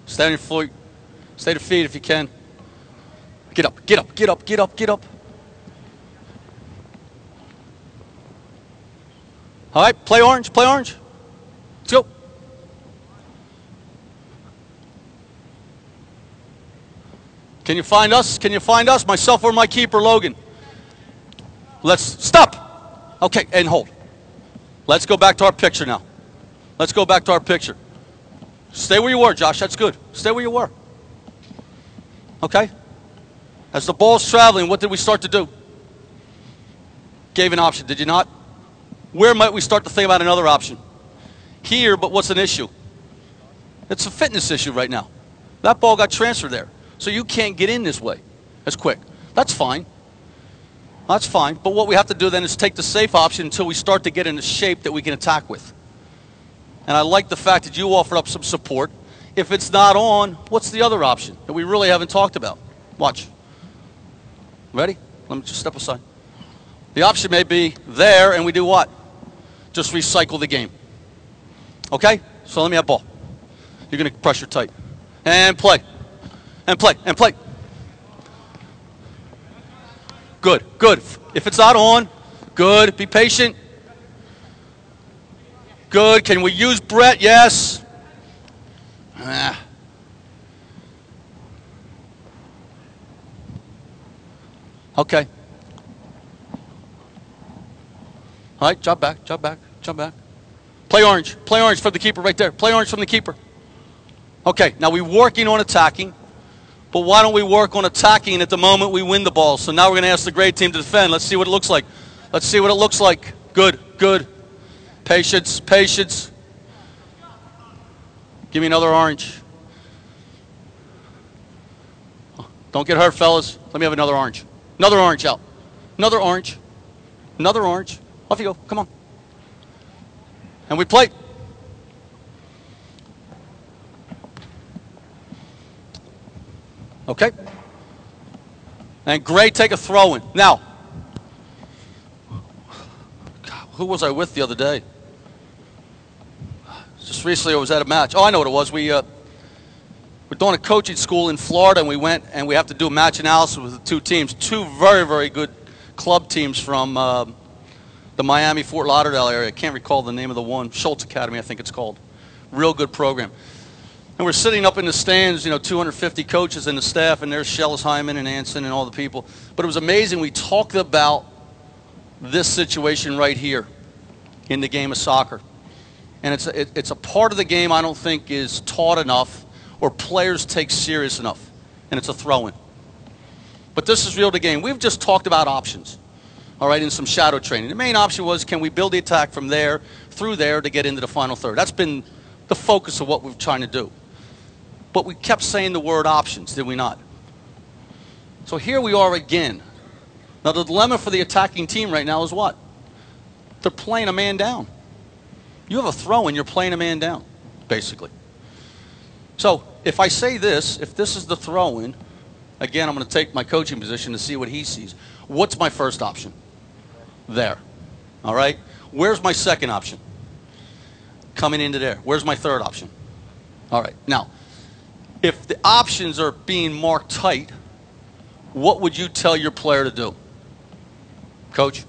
Stay on your feet. Stay to feet if you can. Get up, get up, get up, get up, get up. All right, play orange, play orange. Let's go. Can you find us? Can you find us? Myself or my keeper, Logan? Let's stop. Okay, and hold. Let's go back to our picture now. Let's go back to our picture. Stay where you were, Josh. That's good. Stay where you were. Okay? As the ball's traveling, what did we start to do? Gave an option, did you not? Where might we start to think about another option? Here, but what's an issue? It's a fitness issue right now. That ball got transferred there. So you can't get in this way as quick. That's fine. That's fine. But what we have to do then is take the safe option until we start to get in a shape that we can attack with. And I like the fact that you offered up some support. If it's not on, what's the other option that we really haven't talked about? Watch. Ready? Let me just step aside. The option may be there, and we do what? Just recycle the game. Okay? So let me have ball. You're going to pressure tight. And play. And play. And play. Good. Good. If it's not on, good. Be patient. Good. Can we use Brett? Yes. Okay. All right, drop back, drop back, jump back. Play orange for the keeper right there. Play orange from the keeper. Okay, now we're working on attacking, but why don't we work on attacking at the moment we win the ball? So now we're going to ask the grade team to defend. Let's see what it looks like. Let's see what it looks like. Good, good. Patience, patience. Give me another orange. Don't get hurt, fellas. Let me have another orange. Another orange out. Another orange. Another orange. Off you go. Come on. And we play. Okay. And Gray, take a throw in. Now, God, who was I with the other day? Just recently I was at a match. Oh, I know what it was. We're doing a coaching school in Florida, and we went and we have to do a match analysis with the two teams. Two very, very good club teams from the Miami, Fort Lauderdale area. I can't recall the name of the one. Schultz Academy, I think it's called. Real good program. And we're sitting up in the stands, you know, 250 coaches and the staff, and there's Shellis Hyman and Anson and all the people. But it was amazing. We talked about this situation right here in the game of soccer. And it's a part of the game I don't think is taught enough or players take serious enough. And it's a throw-in. But this is real to game. We've just talked about options, all right, in some shadow training. The main option was, can we build the attack from there, through there, to get into the final third? That's been the focus of what we're trying to do. But we kept saying the word options, did we not? So here we are again. Now the dilemma for the attacking team right now is what? They're playing a man down. You have a throw and you're playing a man down, basically. So if I say this, if this is the throw-in, again, I'm going to take my coaching position to see what he sees. What's my first option? There. All right? Where's my second option? Coming into there. Where's my third option? All right. Now, if the options are being marked tight, what would you tell your player to do? Coach,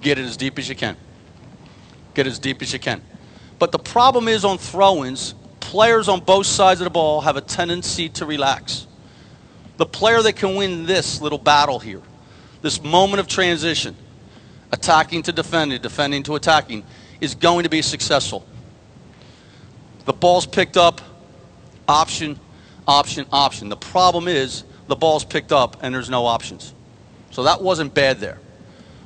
get it as deep as you can. Get as deep as you can. But the problem is on throw-ins, players on both sides of the ball have a tendency to relax. The player that can win this little battle here, this moment of transition, attacking to defending, defending to attacking, is going to be successful. The ball's picked up, option, option, option. The problem is the ball's picked up and there's no options. So that wasn't bad there.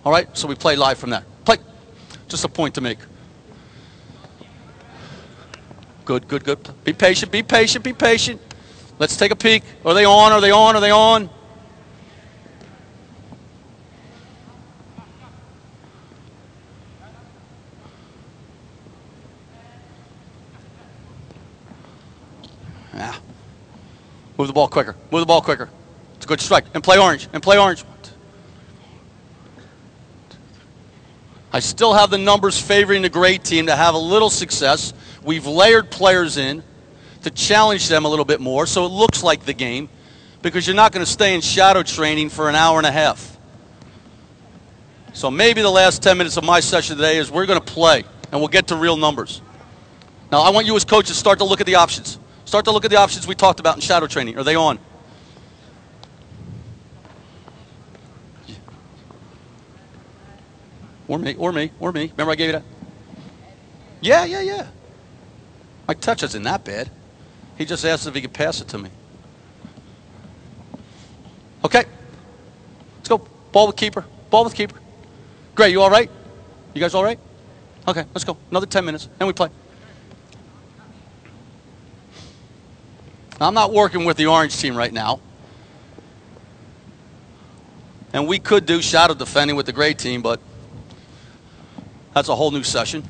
All right, so we play live from that. Play. Just a point to make. Good. Good, good, good. Be patient, be patient, be patient. Let's take a peek. Are they on? Are they on? Are they on? Yeah. Move the ball quicker. Move the ball quicker. It's a good strike. And play orange. And play orange. I still have the numbers favoring the gray team to have a little success. We've layered players in to challenge them a little bit more so it looks like the game, because you're not going to stay in shadow training for an hour and a half. So maybe the last 10 minutes of my session today is we're going to play, and we'll get to real numbers. Now, I want you as coaches to start to look at the options. Start to look at the options we talked about in shadow training. Are they on? Or me, or me, or me. Remember I gave you that? Yeah, yeah, yeah. My touch isn't that bad. He just asked if he could pass it to me. Okay. Let's go. Ball with keeper. Ball with keeper. Great, you all right? You guys all right? Okay, let's go. Another 10 minutes, and we play. I'm not working with the orange team right now. And we could do shadow defending with the gray team, but that's a whole new session.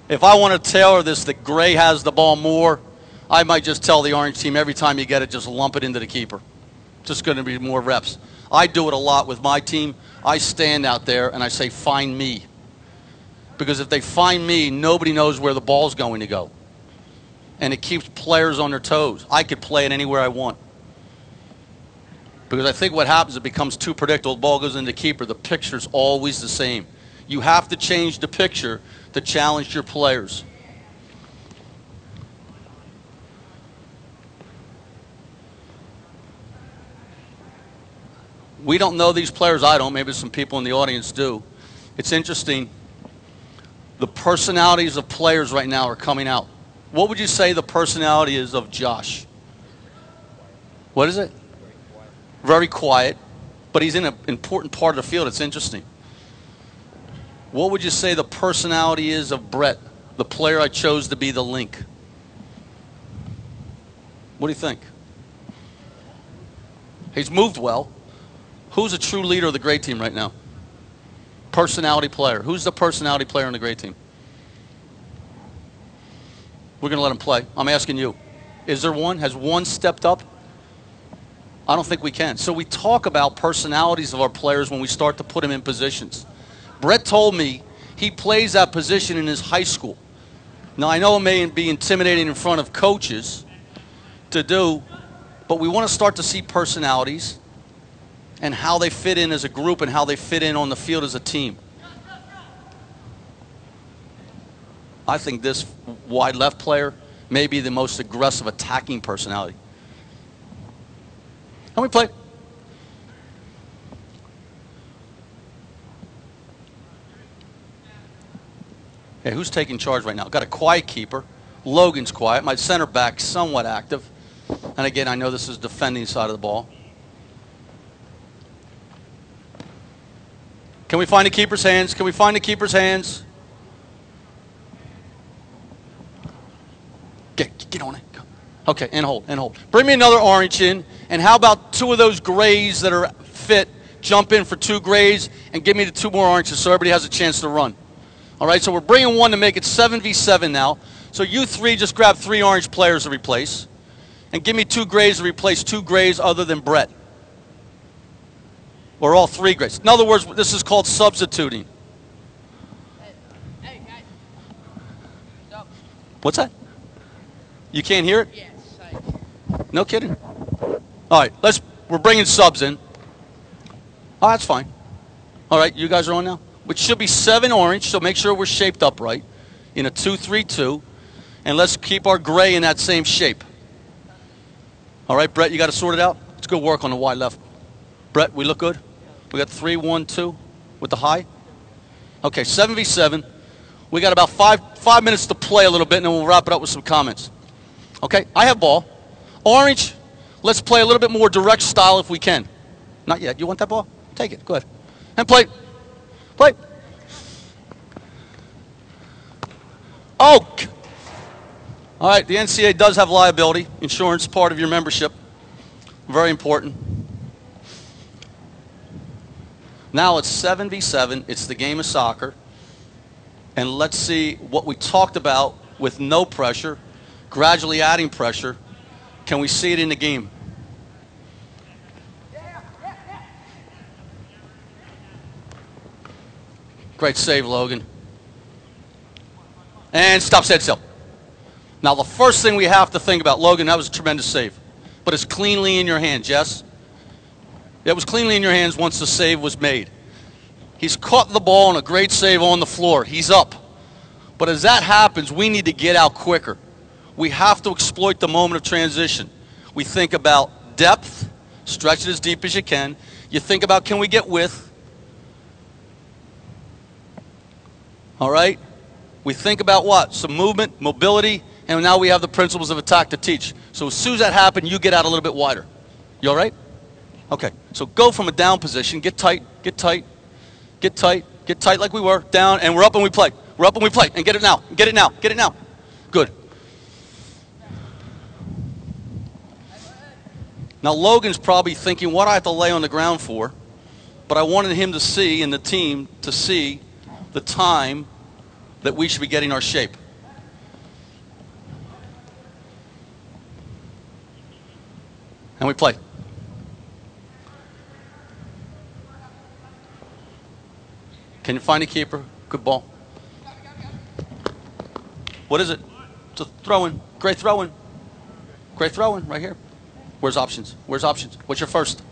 If I want to tailor this that gray has the ball more, I might just tell the orange team every time you get it, just lump it into the keeper. Just going to be more reps. I do it a lot with my team. I stand out there and I say, find me. Because if they find me, nobody knows where the ball's going to go. And it keeps players on their toes. I could play it anywhere I want. Because I think what happens, it becomes too predictable. The ball goes into keeper. The picture's always the same. You have to change the picture to challenge your players. We don't know these players. I don't. Maybe some people in the audience do. It's interesting. The personalities of players right now are coming out. What would you say the personality is of Josh? What is it? Very quiet, but he's in an important part of the field. It's interesting. What would you say the personality is of Brett, the player I chose to be the link? What do you think? He's moved well. Who's a true leader of the gray team right now? Personality player. Who's the personality player on the gray team? We're going to let him play. I'm asking you. Is there one? Has one stepped up? I don't think we can. So we talk about personalities of our players when we start to put them in positions. Brett told me he plays that position in his high school. Now, I know it may be intimidating in front of coaches to do, but we want to start to see personalities and how they fit in as a group and how they fit in on the field as a team. I think this wide left player may be the most aggressive attacking personality. And we play. Okay, who's taking charge right now? Got a quiet keeper. Logan's quiet. My center back somewhat active. And again, I know this is defending side of the ball. Can we find the keeper's hands? Can we find the keeper's hands? Get on it. Go. Okay, and hold, and hold. Bring me another orange in. And how about two of those grays that are fit? Jump in for two grays and give me the two more oranges so everybody has a chance to run. All right, so we're bringing one to make it 7v7 now. So you three just grab 3 orange players to replace. And give me 2 grays to replace 2 grays other than Brett. Or all 3 grays. In other words, this is called substituting. Hey, guys. Stop. What's that? You can't hear it? Yes. No kidding. All right, we're bringing subs in. Oh, that's fine. All right, you guys are on now? Which should be 7 orange, so make sure we're shaped up right in a 2-3-2. And let's keep our gray in that same shape. All right, Brett, you got to sort it out? Let's go work on the wide left. Brett, we look good? We got 3-1-2 with the high? Okay, 7v7. We got about five minutes to play a little bit, and then we'll wrap it up with some comments. Okay, I have ball. Orange, let's play a little bit more direct style if we can. Not yet. You want that ball? Take it. Go ahead. And play. Play. Oh! All right, the NCAA does have liability insurance, part of your membership. Very important. Now it's 7v7. It's the game of soccer. And let's see what we talked about with no pressure, gradually adding pressure. Can we see it in the game? Great save, Logan. And stop, stand still. Now, the first thing we have to think about, Logan, that was a tremendous save. But it's cleanly in your hands, yes? It was cleanly in your hands once the save was made. He's caught the ball and a great save on the floor. He's up. But as that happens, we need to get out quicker. We have to exploit the moment of transition. We think about depth, stretch it as deep as you can. You think about, can we get width? All right? We think about what? Some movement, mobility, and now we have the principles of attack to teach. So as soon as that happens, you get out a little bit wider. You all right? Okay. So go from a down position, get tight, get tight, get tight, get tight like we were, down, and we're up and we play. We're up and we play. And get it now, get it now, get it now. Good. Now Logan's probably thinking what I have to lay on the ground for, but I wanted him to see, and the team to see, the time that we should be getting our shape. And we play. Can you find a keeper? Good ball. What is it? It's a throw-in. Great throw-in. Great throw-in right here. Where's options? Where's options? What's your first?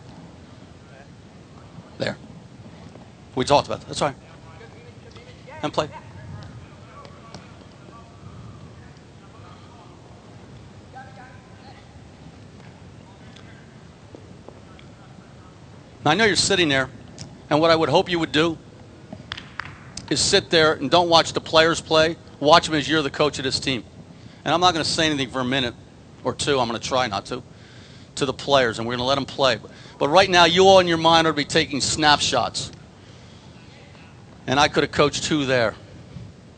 There. We talked about that. That's all right. And play. Now, I know you're sitting there, and what I would hope you would do is sit there and don't watch the players play. Watch them as you're the coach of this team. And I'm not going to say anything for a minute or two. I'm going to try not to the players, and we're going to let them play. But right now, you all in your mind are to be taking snapshots. And I could have coached two there.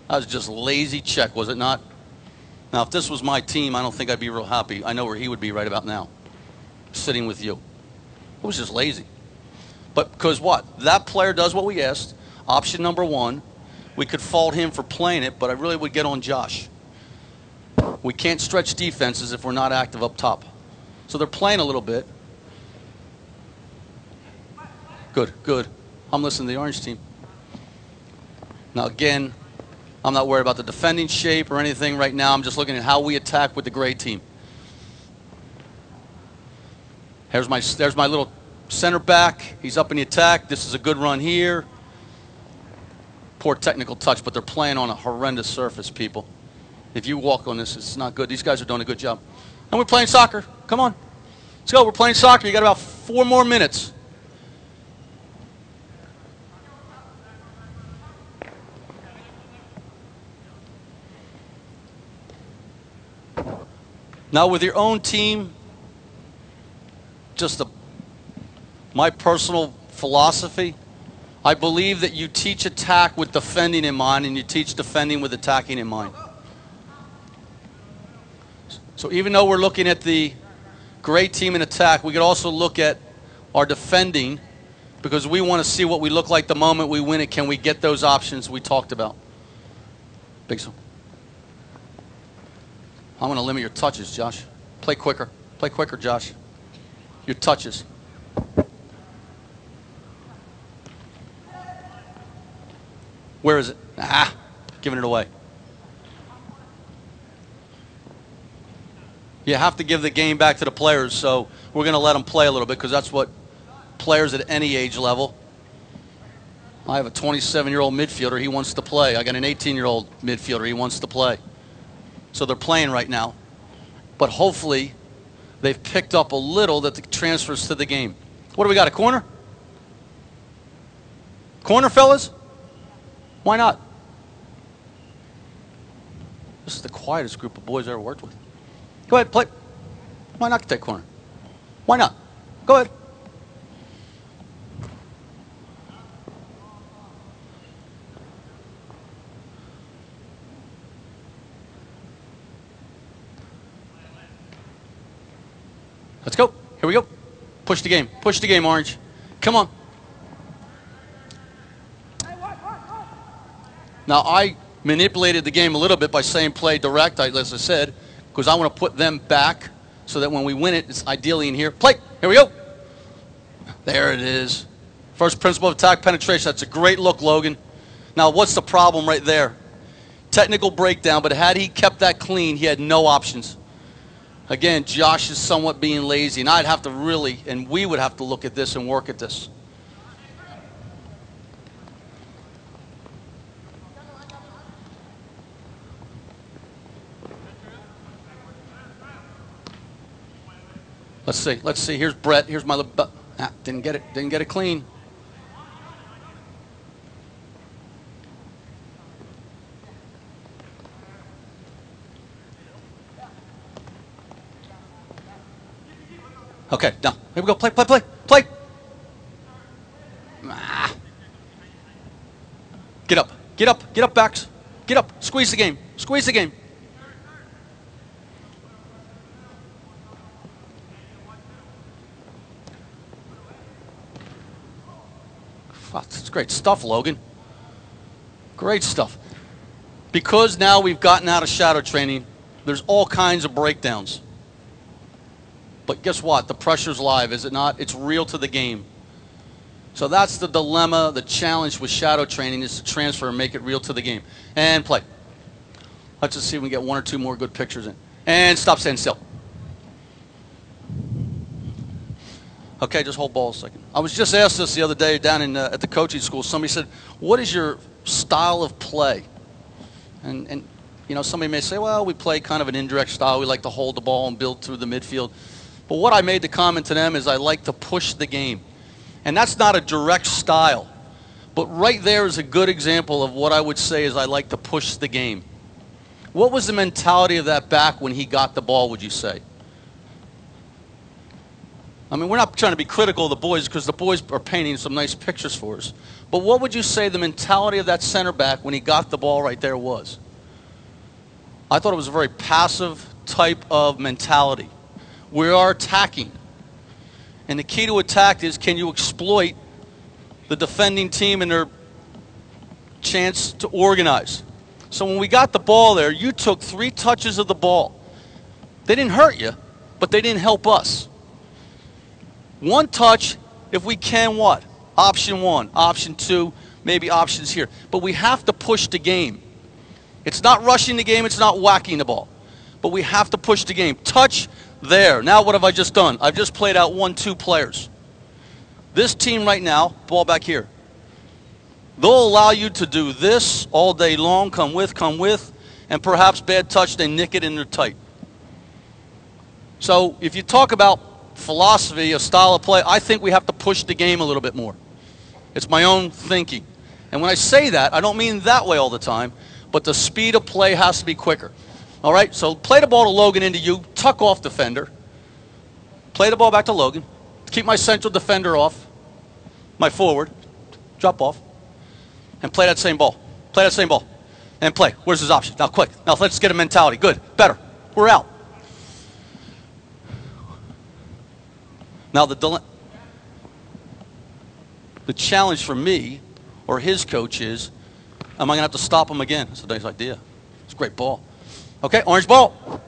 That was just lazy check, was it not? Now, if this was my team, I don't think I'd be real happy. I know where he would be right about now, sitting with you. It was just lazy. But because what? That player does what we asked. Option number one, we could fault him for playing it, but I really would get on Josh. We can't stretch defenses if we're not active up top. So they're playing a little bit. Good, good. I'm listening to the orange team. Now again, I'm not worried about the defending shape or anything right now. I'm just looking at how we attack with the gray team. There's my little center back. He's up in the attack. This is a good run here. Poor technical touch, but they're playing on a horrendous surface, people. If you walk on this, it's not good. These guys are doing a good job. And we're playing soccer. Come on. Let's go. We're playing soccer. You got about 4 more minutes. Now with your own team, just my personal philosophy, I believe that you teach attack with defending in mind and you teach defending with attacking in mind. So even though we're looking at the great team in attack, we could also look at our defending because we want to see what we look like the moment we win it. Can we get those options we talked about? Big so. I'm going to limit your touches, Josh. Play quicker. Play quicker, Josh. Your touches. Where is it? Ah, giving it away. You have to give the game back to the players, so we're going to let them play a little bit because that's what players at any age level. I have a 27-year-old midfielder. He wants to play. I got an 18-year-old midfielder. He wants to play. So they're playing right now. But hopefully they've picked up a little that transfers to the game. What do we got, a corner? Corner, fellas? Why not? This is the quietest group of boys I ever worked with. Go ahead, play. Why not take corner? Why not? Go ahead. Let's go. Here we go. Push the game. Push the game, Orange. Come on. Now, I manipulated the game a little bit by saying play direct, as I said, because I want to put them back so that when we win it, it's ideally in here. Play. Here we go. There it is. First principle of attack, penetration. That's a great look, Logan. Now, what's the problem right there? Technical breakdown, but had he kept that clean, he had no options. Again, Josh is somewhat being lazy, and I'd have to really, and we would have to look at this and work at this. Let's see. Let's see. Here's Brett. Here's my little. Didn't get it. Didn't get it clean. Okay. Now here we go. Play. Play. Play. Play. Get up. Get up. Get up, backs. Get up. Squeeze the game. Squeeze the game. That's great stuff, Logan. Great stuff. Because now we've gotten out of shadow training, there's all kinds of breakdowns. But guess what? The pressure's live, is it not? It's real to the game. So that's the dilemma, the challenge with shadow training is to transfer and make it real to the game. And play. Let's just see if we can get one or two more good pictures in. And stop standing still. Okay, just hold ball a second. I was just asked this the other day down in at the coaching school. Somebody said, what is your style of play? And you know, somebody may say, well, we play kind of an indirect style. We like to hold the ball and build through the midfield. But what I made the comment to them is I like to push the game. And that's not a direct style. But right there is a good example of what I would say is I like to push the game. What was the mentality of that back when he got the ball, would you say? I mean, we're not trying to be critical of the boys because the boys are painting some nice pictures for us. But what would you say the mentality of that center back when he got the ball right there was? I thought it was a very passive type of mentality. We are attacking. And the key to attack is, can you exploit the defending team and their chance to organize? So when we got the ball there, you took 3 touches of the ball. They didn't hurt you, but they didn't help us. 1 touch, if we can, what? Option 1, option 2, maybe options here. But we have to push the game. It's not rushing the game, it's not whacking the ball. But we have to push the game. Touch there. Now what have I just done? I've just played out 1-2 players. This team right now, ball back here. They'll allow you to do this all day long, come with, and perhaps bad touch, they nick it and they're tight. So if you talk about philosophy, a style of play, I think we have to push the game a little bit more. It's my own thinking. And when I say that, I don't mean that way all the time, but the speed of play has to be quicker. All right, so play the ball to Logan into you, tuck off defender. Play the ball back to Logan. Keep my central defender off, my forward, drop off, and play that same ball. Play that same ball. And play. Where's his option? Now quick. Now let's get a mentality. Good. Better. We're out. Now the challenge for me or his coach is, am I going to have to stop him again? That's a nice idea. It's a great ball. Okay, orange ball.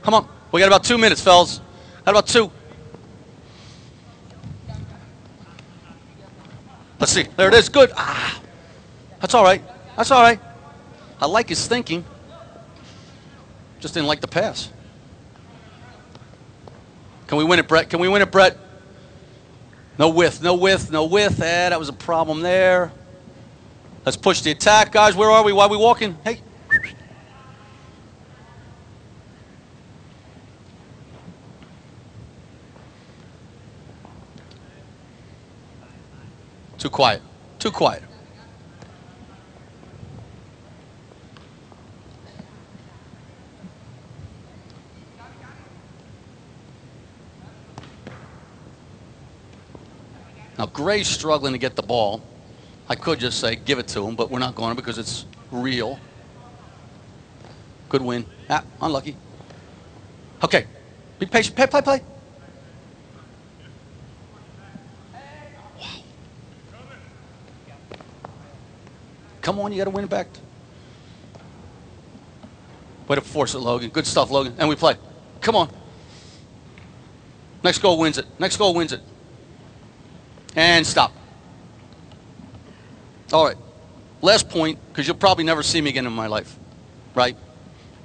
Come on. We got about 2 minutes, fellas. Got about 2. Let's see. There it is. Good. Ah, that's all right. That's all right. I like his thinking. Just didn't like the pass. Can we win it, Brett? Can we win it, Brett? No width, no width, no width. That was a problem there. Let's push the attack, guys. Where are we? Why are we walking? Hey. Too quiet. Too quiet. Now, Gray's struggling to get the ball. I could just say give it to him, but we're not going to because it's real. Good win. Ah, unlucky. Okay. Be patient. Play, play, play. Wow. Come on, you got to win it back. Way to force it, Logan. Good stuff, Logan. And we play. Come on. Next goal wins it. Next goal wins it. And stop. All right. Last point, because you'll probably never see me again in my life, right?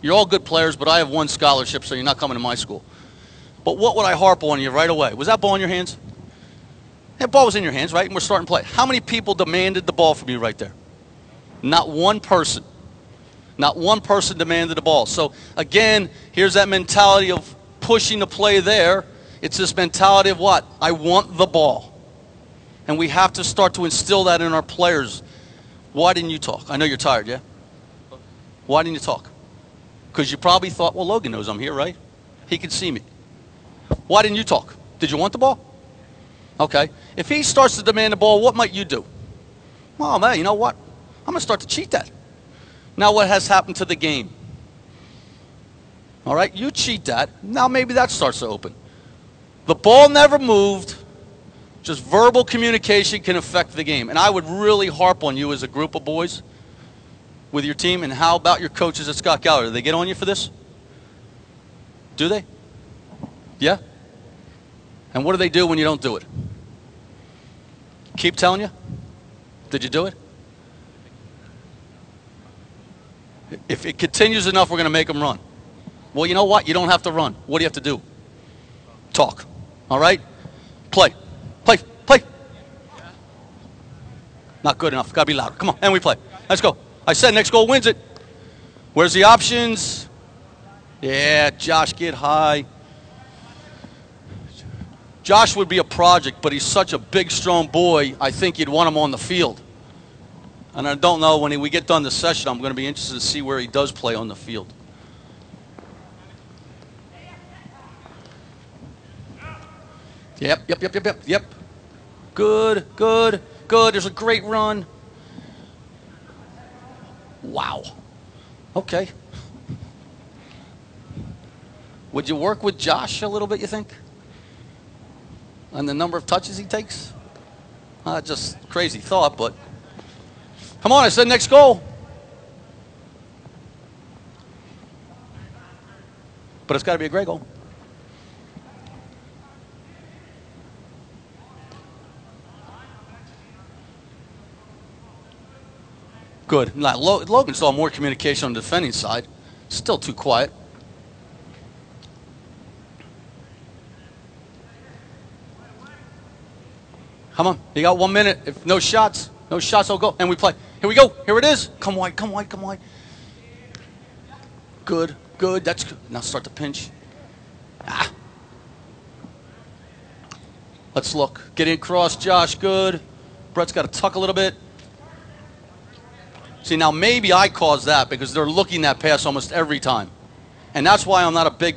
You're all good players, but I have one scholarship, so you're not coming to my school. But what would I harp on you right away? Was that ball in your hands? That ball was in your hands, right? And we're starting to play. How many people demanded the ball from you right there? Not one person. Not one person demanded the ball. So, again, here's that mentality of pushing the play there. It's this mentality of what? I want the ball. And we have to start to instill that in our players. Why didn't you talk? I know you're tired, yeah? Why didn't you talk? Because you probably thought, well, Logan knows I'm here, right? He can see me. Why didn't you talk? Did you want the ball? Okay. If he starts to demand the ball, what might you do? Oh, man, you know what? I'm going to start to cheat that. Now what has happened to the game? All right, you cheat that. Now maybe that starts to open. The ball never moved. Just verbal communication can affect the game. And I would really harp on you as a group of boys with your team. And how about your coaches at Scott Gallagher? Do they get on you for this? Do they? Yeah? And what do they do when you don't do it? Keep telling you? Did you do it? If it continues enough, we're going to make them run. Well, you know what? You don't have to run. What do you have to do? Talk. All right? Play. Play. Play. Not good enough. Got to be louder. Come on. And we play. Let's go. I said next goal wins it. Where's the options? Yeah, Josh, get high. Josh would be a project, but he's such a big, strong boy, I think you'd want him on the field. And I don't know, when we get done this session, I'm going to be interested to see where he does play on the field. Yep. Good. There's a great run. Wow. Okay. Would you work with Josh a little bit, you think? On the number of touches he takes? Just crazy thought, but... Come on, I said next goal. But it's got to be a great goal. Good. Now, Logan saw more communication on the defending side. Still too quiet. Come on. You got 1 minute. If no shots, I'll go. And we play. Here we go. Here it is. Come wide. Good. That's good. Now start to pinch. Let's look. Get in cross, Josh. Good. Brett's got to tuck a little bit. See, now maybe I caused that because they're looking that pass almost every time. And that's why I'm not a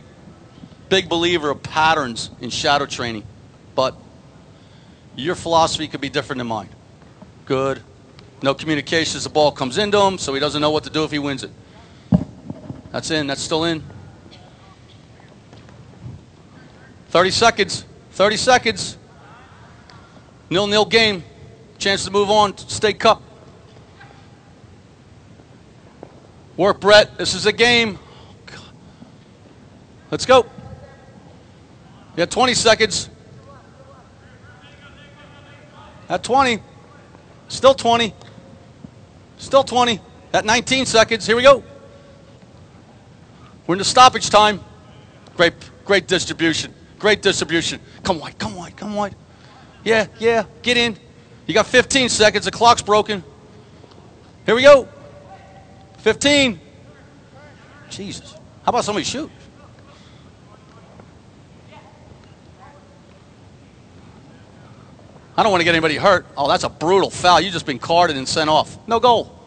big believer of patterns in shadow training. But your philosophy could be different than mine. Good. No communication as the ball comes into him, so he doesn't know what to do if he wins it. That's in. That's still in. 30 seconds. 30 seconds. 0-0 game. Chance to move on. State Cup. Work, Brett. This is a game. Let's go. You got 20 seconds. At 20. Still 20. Still 20. At 19 seconds. Here we go. We're in the stoppage time. Great distribution. Great distribution. Come wide. Yeah. Get in. You got 15 seconds. The clock's broken. Here we go. 15. Jesus. How about somebody shoot? I don't want to get anybody hurt. Oh, that's a brutal foul. You've just been carded and sent off. No goal.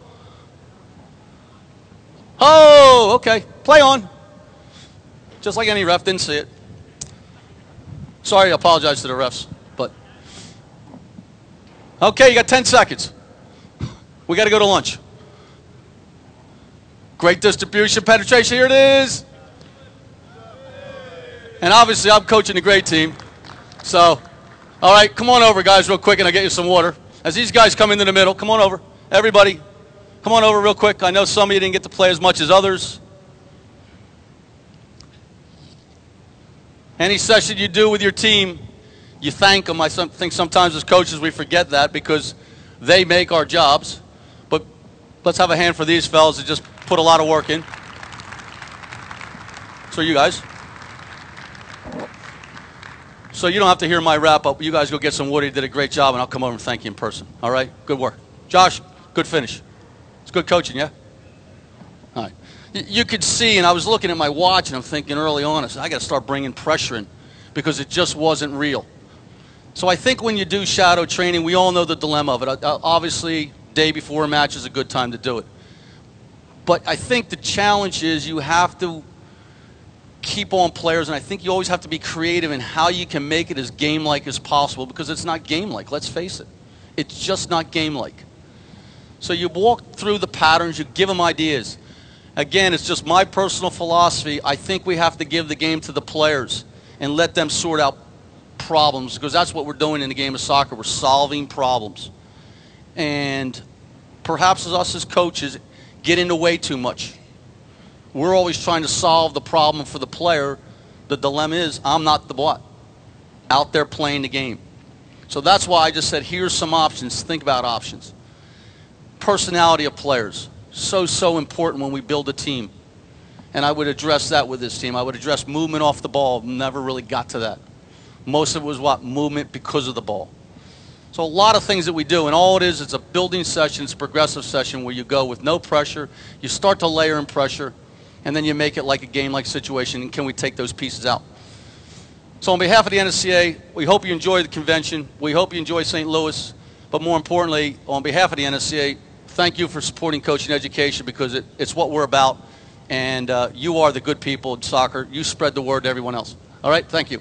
Oh, okay. Play on. Just like any ref, didn't see it. Sorry, I apologize to the refs. But okay, you got 10 seconds. We got to go to lunch. Great distribution, penetration. Here it is. And obviously, I'm coaching a great team. So, all right, come on over, guys, real quick, and I'll get you some water. As these guys come into the middle, come on over. Everybody, come on over real quick. I know some of you didn't get to play as much as others. Any session you do with your team, you thank them. I think sometimes as coaches we forget that because they make our jobs. But let's have a hand for these fellas that just put a lot of work in. So you guys. So you don't have to hear my wrap up. You guys go get some water. You did a great job, and I'll come over and thank you in person. All right? Good work. Josh, good finish. It's good coaching, yeah? All right. You could see, and I was looking at my watch, and I'm thinking early on, I said, I got to start bringing pressure in because it just wasn't real. So I think when you do shadow training, we all know the dilemma of it. Obviously, day before a match is a good time to do it. But I think the challenge is you have to keep on players, and I think you always have to be creative in how you can make it as game-like as possible because it's not game-like, let's face it. It's just not game-like. So you walk through the patterns, you give them ideas. Again, it's just my personal philosophy. I think we have to give the game to the players and let them sort out problems because that's what we're doing in the game of soccer. We're solving problems. And perhaps us as coaches get in the way too much. We're always trying to solve the problem for the player. The dilemma is I'm not the what? Out there playing the game. So that's why I just said here's some options. Think about options. Personality of players. So important when we build a team. And I would address that with this team. I would address movement off the ball. Never really got to that. Most of it was what? Movement because of the ball. So a lot of things that we do, and all it is, it's a building session, it's a progressive session where you go with no pressure, you start to layer in pressure, and then you make it like a game-like situation, and can we take those pieces out? So on behalf of the NSCA, we hope you enjoy the convention, we hope you enjoy St. Louis, but more importantly, on behalf of the NSCA, thank you for supporting coaching education because it's what we're about, and you are the good people in soccer. You spread the word to everyone else. All right, thank you.